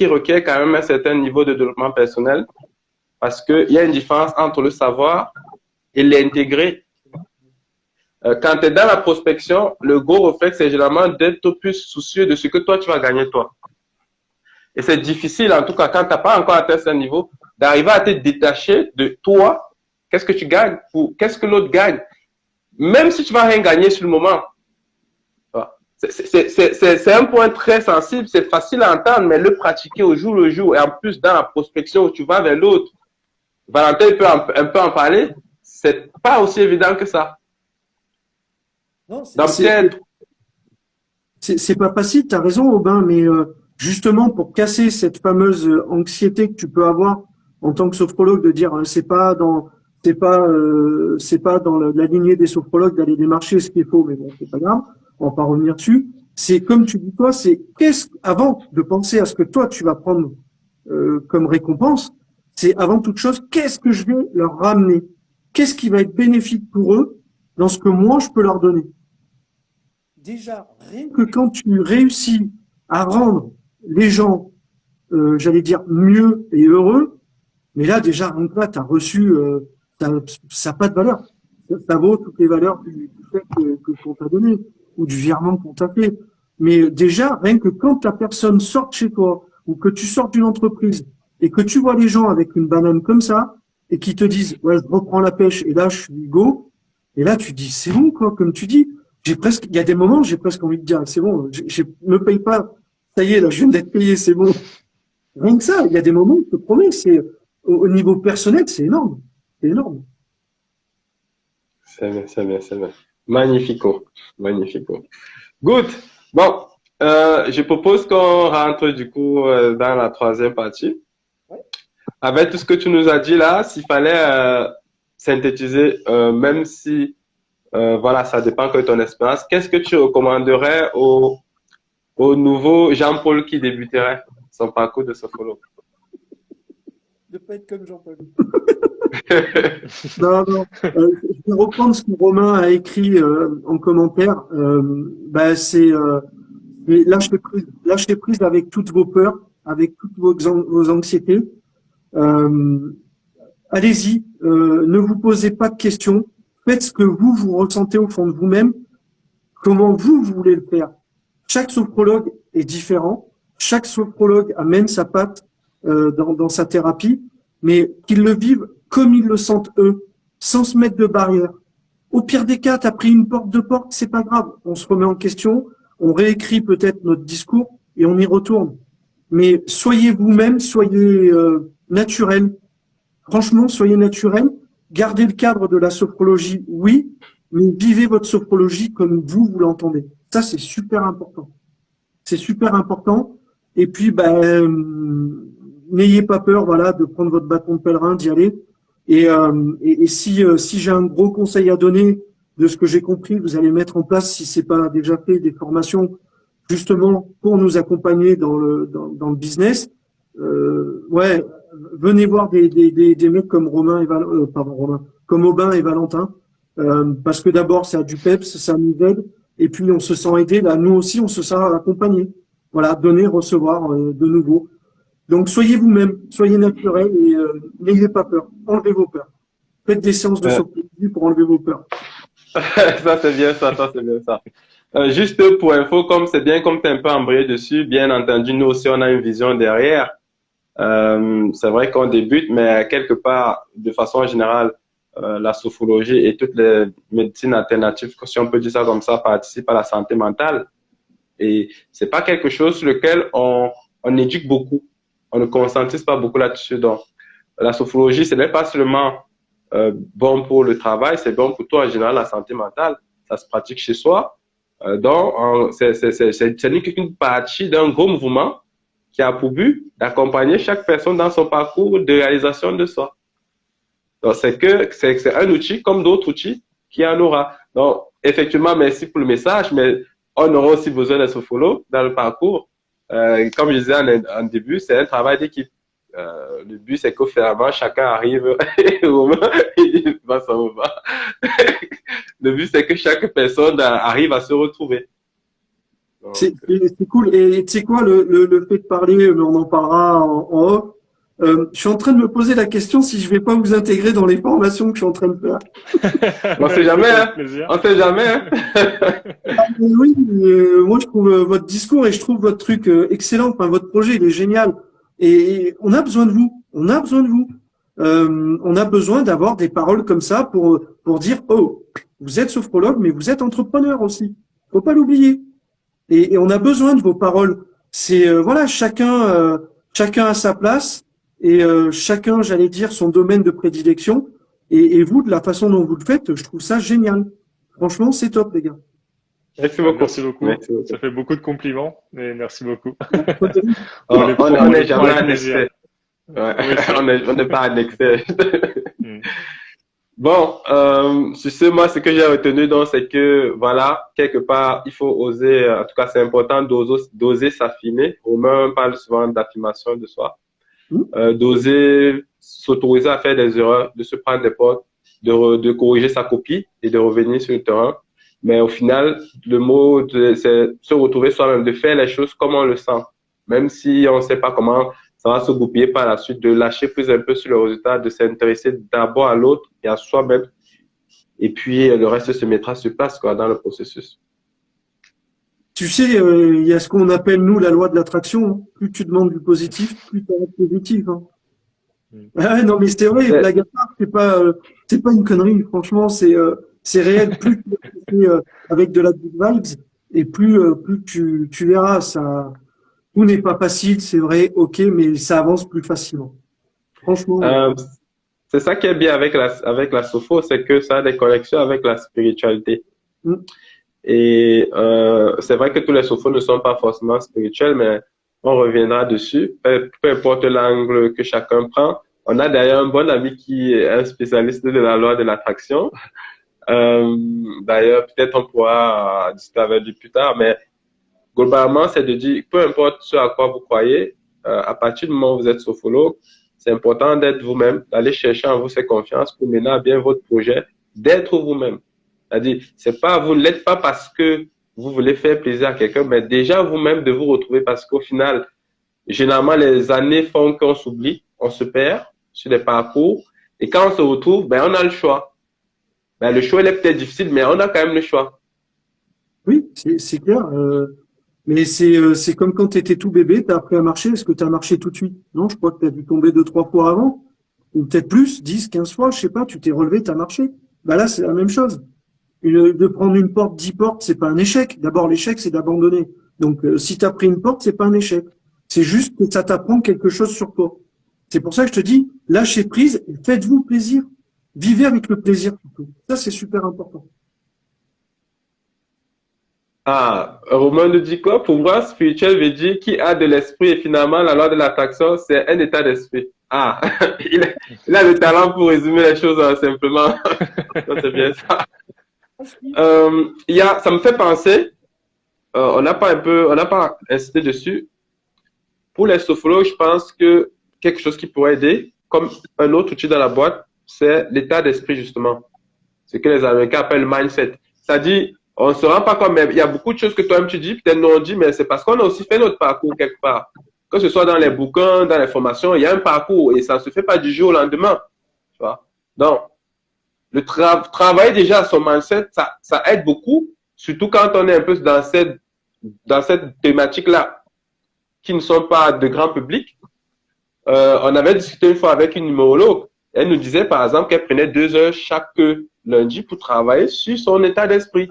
requiert quand même un certain niveau de développement personnel parce qu'il y a une différence entre le savoir et l'intégrer. Quand tu es dans la prospection, le gros réflexe, c'est généralement d'être plus soucieux de ce que toi, tu vas gagner toi. Et c'est difficile, en tout cas, quand tu n'as pas encore atteint ce niveau, d'arriver à te détacher de toi. Qu'est-ce que tu gagnes pour qu'est-ce que l'autre gagne? Même si tu vas rien gagner sur le moment. C'est un point très sensible, c'est facile à entendre, mais le pratiquer au jour le jour, et en plus dans la prospection où tu vas vers l'autre, Valentin peut un peu en parler, c'est pas aussi évident que ça. Non, Donc, c'est pas facile, tu as raison, Aubin, mais justement pour casser cette fameuse anxiété que tu peux avoir en tant que sophrologue de dire c'est pas dans la lignée des sophrologues d'aller démarcher ce qu'il faut, mais bon, c'est pas grave, on va pas revenir dessus. c'est comme tu dis toi, c'est avant de penser à ce que toi tu vas prendre comme récompense, c'est avant toute chose, qu'est-ce que je vais leur ramener? Qu'est-ce qui va être bénéfique pour eux dans ce que moi je peux leur donner? Déjà, rien que quand tu réussis à rendre les gens, j'allais dire, mieux et heureux, mais là, déjà, rien que là, tu as reçu, ça n'a pas de valeur. Ça vaut toutes les valeurs du fait qu'on t'a donné ou du virement qu'on t'a fait. Mais déjà, rien que quand la personne sort de chez toi ou que tu sors d'une entreprise et que tu vois les gens avec une banane comme ça et qui te disent, ouais, je reprends la pêche et là, je suis go. Et là, tu dis, c'est bon, quoi, comme tu dis. Il y a des moments, j'ai presque envie de dire, c'est bon, je me paye pas. Ça y est, là, je viens d'être payé, c'est bon. Rien que ça, il y a des moments, je te promets, au niveau personnel, c'est énorme. C'est énorme. C'est bien, c'est bien, c'est bien. Magnifico, magnifico. Good. Bon, je propose qu'on rentre du coup dans la troisième partie. Avec tout ce que tu nous as dit là, s'il fallait synthétiser, même si voilà, ça dépend que de ton expérience, qu'est-ce que tu recommanderais au nouveau Jean-Paul qui débuterait son parcours de sophrologue? De pas être comme Jean-Paul. Non, non. Je vais reprendre ce que Romain a écrit en commentaire. C'est lâchez prise avec toutes vos peurs, avec toutes vos anxiétés. Allez-y, ne vous posez pas de questions. Faites ce que vous ressentez au fond de vous-même. Comment vous voulez le faire. Chaque sophrologue est différent. Chaque sophrologue amène sa patte dans sa thérapie, mais qu'ils le vivent comme ils le sentent eux, sans se mettre de barrière. Au pire des cas, t'as pris une porte, deux portes, c'est pas grave. On se remet en question, on réécrit peut-être notre discours et on y retourne. Mais soyez vous-même, soyez naturel. Franchement, soyez naturel. Gardez le cadre de la sophrologie, oui, mais vivez votre sophrologie comme vous l'entendez. Ça, c'est super important. C'est super important. Et puis, n'ayez pas peur, voilà, de prendre votre bâton de pèlerin, d'y aller. Et si j'ai un gros conseil à donner de ce que j'ai compris, vous allez mettre en place, si c'est pas déjà fait, des formations justement pour nous accompagner dans le business. Ouais, venez voir des mecs comme comme Aubin et Valentin, parce que d'abord ça a du peps, ça nous aide, et puis on se sent aidé. Là, nous aussi, on se sent accompagné. Voilà, donner, recevoir de nouveau. Donc soyez vous-même, soyez naturel et n'ayez pas peur. Enlevez vos peurs. Faites des séances de sophrologie pour enlever vos peurs. Ça c'est bien ça, c'est bien ça. Juste pour info, comme c'est bien, comme tu es un peu embrayé dessus, bien entendu, nous aussi on a une vision derrière. C'est vrai qu'on débute, mais quelque part, de façon générale, la sophrologie et toutes les médecines alternatives, si on peut dire ça comme ça, participent à la santé mentale. Et c'est pas quelque chose sur lequel on éduque beaucoup. On ne conscientise pas beaucoup là-dessus. Donc, la sophrologie, ce n'est pas seulement bon pour le travail, c'est bon pour toi en général, la santé mentale. Ça se pratique chez soi. Donc, ce n'est qu'une partie d'un gros mouvement qui a pour but d'accompagner chaque personne dans son parcours de réalisation de soi. Donc, c'est un outil comme d'autres outils qui en aura. Donc, effectivement, merci pour le message, mais on aura aussi besoin d'un sophrologue dans le parcours. Comme je disais en début, c'est un travail d'équipe. Le but, c'est que finalement, chacun arrive. Le but, c'est que chaque personne arrive à se retrouver. C'est cool. Et tu sais quoi, le fait de parler, on en parlera en off. Je suis en train de me poser la question si je vais pas vous intégrer dans les formations que je suis en train de faire. On sait jamais, hein. On sait jamais, hein. Oui, moi je trouve votre discours et je trouve votre truc excellent. Enfin, votre projet, il est génial. Et on a besoin de vous. On a besoin de vous. On a besoin d'avoir des paroles comme ça pour dire, oh, vous êtes sophrologue, mais vous êtes entrepreneur aussi. Faut pas l'oublier. Et on a besoin de vos paroles. C'est voilà, chacun a sa place et chacun, j'allais dire, son domaine de prédilection. Et vous, de la façon dont vous le faites, je trouve ça génial. Franchement, c'est top, les gars. Merci beaucoup. Merci beaucoup. Ça fait beaucoup de compliments, mais merci beaucoup. On n'est jamais un excès. Ouais. On n'est pas un excès. Bon, sur ce, moi, ce que j'ai retenu, donc, c'est que, voilà, quelque part, il faut oser, en tout cas, c'est important d'oser s'affirmer. Romain parle souvent d'affirmation de soi. Hmm. D'oser s'autoriser à faire des erreurs, de se prendre des portes, de corriger sa copie et de revenir sur le terrain. Mais au final, le mot, c'est se retrouver soi-même, de faire les choses comme on le sent. Même si on ne sait pas comment ça va se goupiller par la suite, de lâcher plus un peu sur le résultat, de s'intéresser d'abord à l'autre et à soi-même. Et puis, le reste se mettra sur place, quoi, dans le processus. Tu sais, il y a ce qu'on appelle, nous, la loi de l'attraction, hein. Plus tu demandes du positif, plus tu as du positif, hein. Mm. Ah, non, mais c'est vrai, blague à part, c'est pas une connerie. Franchement, c'est réel. Plus tu fais avec de la good vibes, et plus tu verras, ça, tout n'est pas facile, c'est vrai, ok, mais ça avance plus facilement. Franchement, Euh, c'est ça qui est bien avec la Sopho, c'est que ça a des connexions avec la spiritualité. hmm, Et c'est vrai que tous les sophos ne sont pas forcément spirituels, mais on reviendra dessus. Peu importe l'angle que chacun prend. On a d'ailleurs un bon ami qui est un spécialiste de la loi de l'attraction. D'ailleurs, peut-être on pourra discuter avec lui plus tard, mais globalement, c'est de dire, peu importe ce à quoi vous croyez, à partir du moment où vous êtes sophologue, c'est important d'être vous-même, d'aller chercher en vous cette confiance pour mener à bien votre projet, d'être vous-même. C'est-à-dire, c'est pas, vous ne l'êtes pas parce que vous voulez faire plaisir à quelqu'un, mais déjà vous-même de vous retrouver parce qu'au final, généralement, les années font qu'on s'oublie, on se perd sur les parcours. Et quand on se retrouve, ben, on a le choix. Ben, le choix, il est peut-être difficile, mais on a quand même le choix. oui, c'est clair. Mais c'est comme quand tu étais tout bébé, tu as appris à marcher. Est-ce que tu as marché tout de suite? Non, je crois que tu as dû tomber 2, 3 fois avant. Ou peut-être plus, 10, 15 fois, je sais pas, tu t'es relevé, tu as marché. Bah là, c'est la même chose. De prendre une porte, 10 portes, c'est pas un échec. D'abord, l'échec, c'est d'abandonner. Donc, si tu as pris une porte, c'est pas un échec. C'est juste que ça t'apprend quelque chose sur toi. C'est pour ça que je te dis, lâchez prise et faites-vous plaisir. Vivez avec le plaisir surtout. Ça, c'est super important. Ah, Romain nous dit quoi? Pouvoir spirituel veut dire qui a de l'esprit et finalement la loi de l'attraction, c'est un état d'esprit. Ah, il a le talent pour résumer les choses simplement. Ça, c'est bien ça. Ça me fait penser, on n'a pas insisté dessus. Pour les sophrologues, je pense que quelque chose qui pourrait aider, comme un autre outil dans la boîte, c'est l'état d'esprit justement. Ce que les Américains appellent mindset. C'est-à-dire, on ne se rend pas compte, mais il y a beaucoup de choses que toi-même tu dis, peut-être nous on dit, mais c'est parce qu'on a aussi fait notre parcours quelque part. Que ce soit dans les bouquins, dans les formations, il y a un parcours et ça ne se fait pas du jour au lendemain. Tu vois? Donc, travailler déjà à son mindset, ça aide beaucoup, surtout quand on est un peu dans cette thématique-là, qui ne sont pas de grand public. On avait discuté une fois avec une numérologue. Elle nous disait, par exemple, qu'elle prenait 2 heures chaque lundi pour travailler sur son état d'esprit.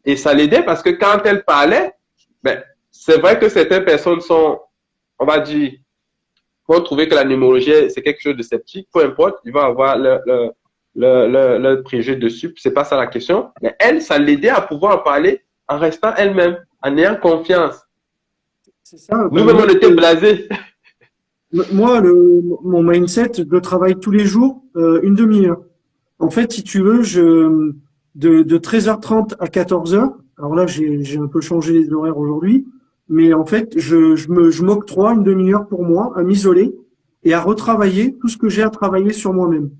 Et ça l'aidait parce que quand elle parlait, ben, c'est vrai que certaines personnes sont, on va dire, vont trouver que la numérologie, c'est quelque chose de sceptique. Peu importe, ils vont avoir le préjugé dessus. C'est pas ça la question. Mais elle, ça l'aidait à pouvoir en parler en restant elle-même, en ayant confiance. C'est ça. Nous-mêmes, on était blasés. Moi, mon mindset, je le travaille tous les jours, une demi-heure. En fait, si tu veux, de 13h30 à 14h, alors là, j'ai un peu changé les horaires aujourd'hui, mais en fait, je m'octroie une demi-heure pour moi, à m'isoler et à retravailler tout ce que j'ai à travailler sur moi-même.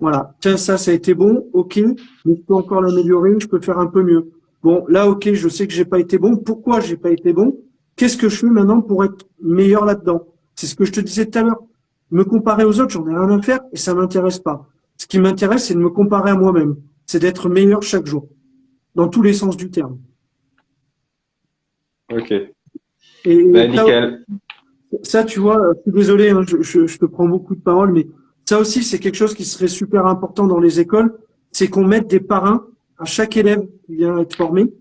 Voilà. Tiens, ça a été bon, ok, mais je peux encore l'améliorer, je peux faire un peu mieux. Bon, là, ok, je sais que j'ai pas été bon. Pourquoi j'ai pas été bon? Qu'est-ce que je fais maintenant pour être meilleur là-dedans? C'est ce que je te disais tout à l'heure. Me comparer aux autres, j'en ai rien à faire et ça m'intéresse pas. Ce qui m'intéresse, c'est de me comparer à moi-même. C'est d'être meilleur chaque jour, dans tous les sens du terme. Ok. Et Ben, nickel. ça, tu vois, je suis désolé, hein, je te prends beaucoup de paroles, mais ça aussi, c'est quelque chose qui serait super important dans les écoles, c'est qu'on mette des parrains à chaque élève qui vient être formé,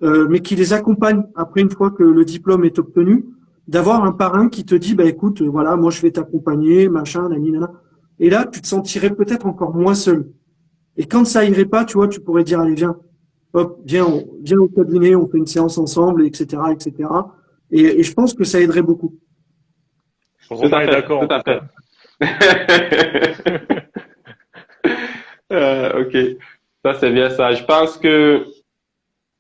mais qui les accompagne après une fois que le diplôme est obtenu, d'avoir un parrain qui te dit, bah écoute, voilà, moi je vais t'accompagner, machin, nana. Et là, tu te sentirais peut-être encore moins seul. Et quand ça irait pas, tu vois, tu pourrais dire, allez, viens, hop, viens au cabinet, on fait une séance ensemble, etc., etc. Et je pense que ça aiderait beaucoup. Romain est d'accord. Tout à fait. Ok, ça c'est bien ça. Je pense que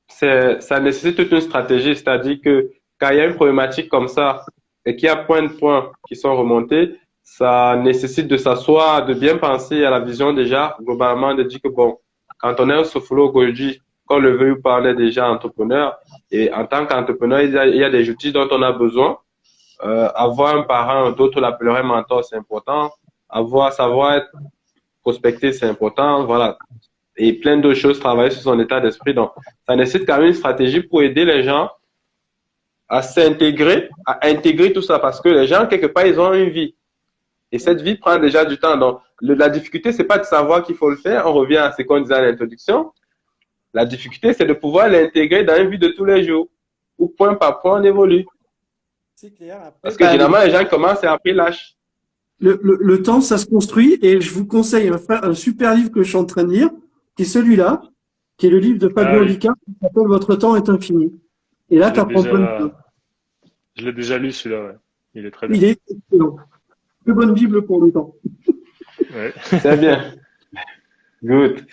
ça nécessite toute une stratégie, c'est-à-dire que quand il y a une problématique comme ça et qu'il y a plein de points qui sont remontés, ça nécessite de s'asseoir, de bien penser à la vision déjà, globalement, de dire que bon, quand on est un sophrologue aujourd'hui, qu'on le veuille ou pas, on est déjà entrepreneur. Et en tant qu'entrepreneur, il y a des outils dont on a besoin. Avoir un parent, d'autres l'appelleraient mentor, c'est important. Savoir être prospecter, c'est important. Voilà. Et plein d'autres choses, travailler sur son état d'esprit. Donc, ça nécessite quand même une stratégie pour aider les gens à s'intégrer, à intégrer tout ça, parce que les gens, quelque part, ils ont une vie. Et cette vie prend déjà du temps. Donc, la difficulté, c'est pas de savoir qu'il faut le faire. On revient à ce qu'on disait à l'introduction. La difficulté, c'est de pouvoir l'intégrer dans une vie de tous les jours, où point par point, on évolue. C'est clair. Après, Parce que généralement, les gens commencent et après lâchent. Le temps, ça se construit, et je vous conseille un super livre que je suis en train de lire, qui est celui-là, qui est le livre de Fabio Ah oui, Lica, qui s'appelle Votre temps est infini. Et là, je tu l'ai apprends plein de choses. déjà lu celui-là, ouais. Il est très bien. Il est excellent. Très bonne Bible pour le temps. Ouais. C'est bien. Good.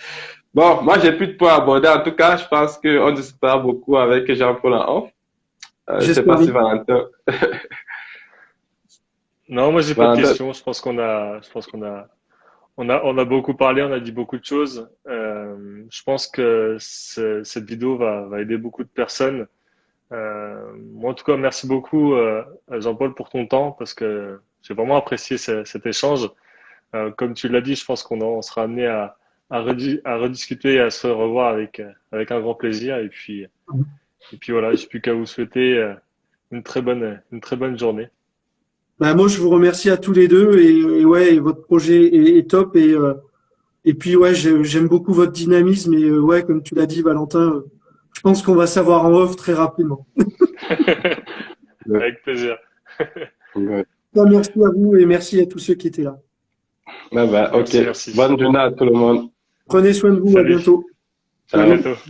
Bon, moi, j'ai plus de points à aborder. En tout cas, je pense qu'on discutera beaucoup avec Jean-Paul en off. Je sais J'espère pas si bien. Valentin. Non, moi j'ai pas de Valentin. questions. On a beaucoup parlé, on a dit beaucoup de choses. Je pense que cette vidéo va aider beaucoup de personnes. Moi, en tout cas, merci beaucoup, Jean-Paul, pour ton temps, parce que j'ai vraiment apprécié cet échange. Comme tu l'as dit, je pense on sera amené à rediscuter et à se revoir avec un grand plaisir. Et puis voilà, j'ai plus qu'à vous souhaiter une très bonne journée. Bah, moi, je vous remercie à tous les deux, et ouais, et votre projet est top, et puis ouais, j'aime beaucoup votre dynamisme, et ouais, comme tu l'as dit, Valentin, je pense qu'on va savoir en off très rapidement. Ouais. Avec plaisir. Ouais. Bah, merci à vous, et merci à tous ceux qui étaient là. Ouais, bah, ok. Merci, merci. Bonne journée à tout le monde. Prenez soin de vous, à Salut. bientôt. À Ciao. Salut. bientôt.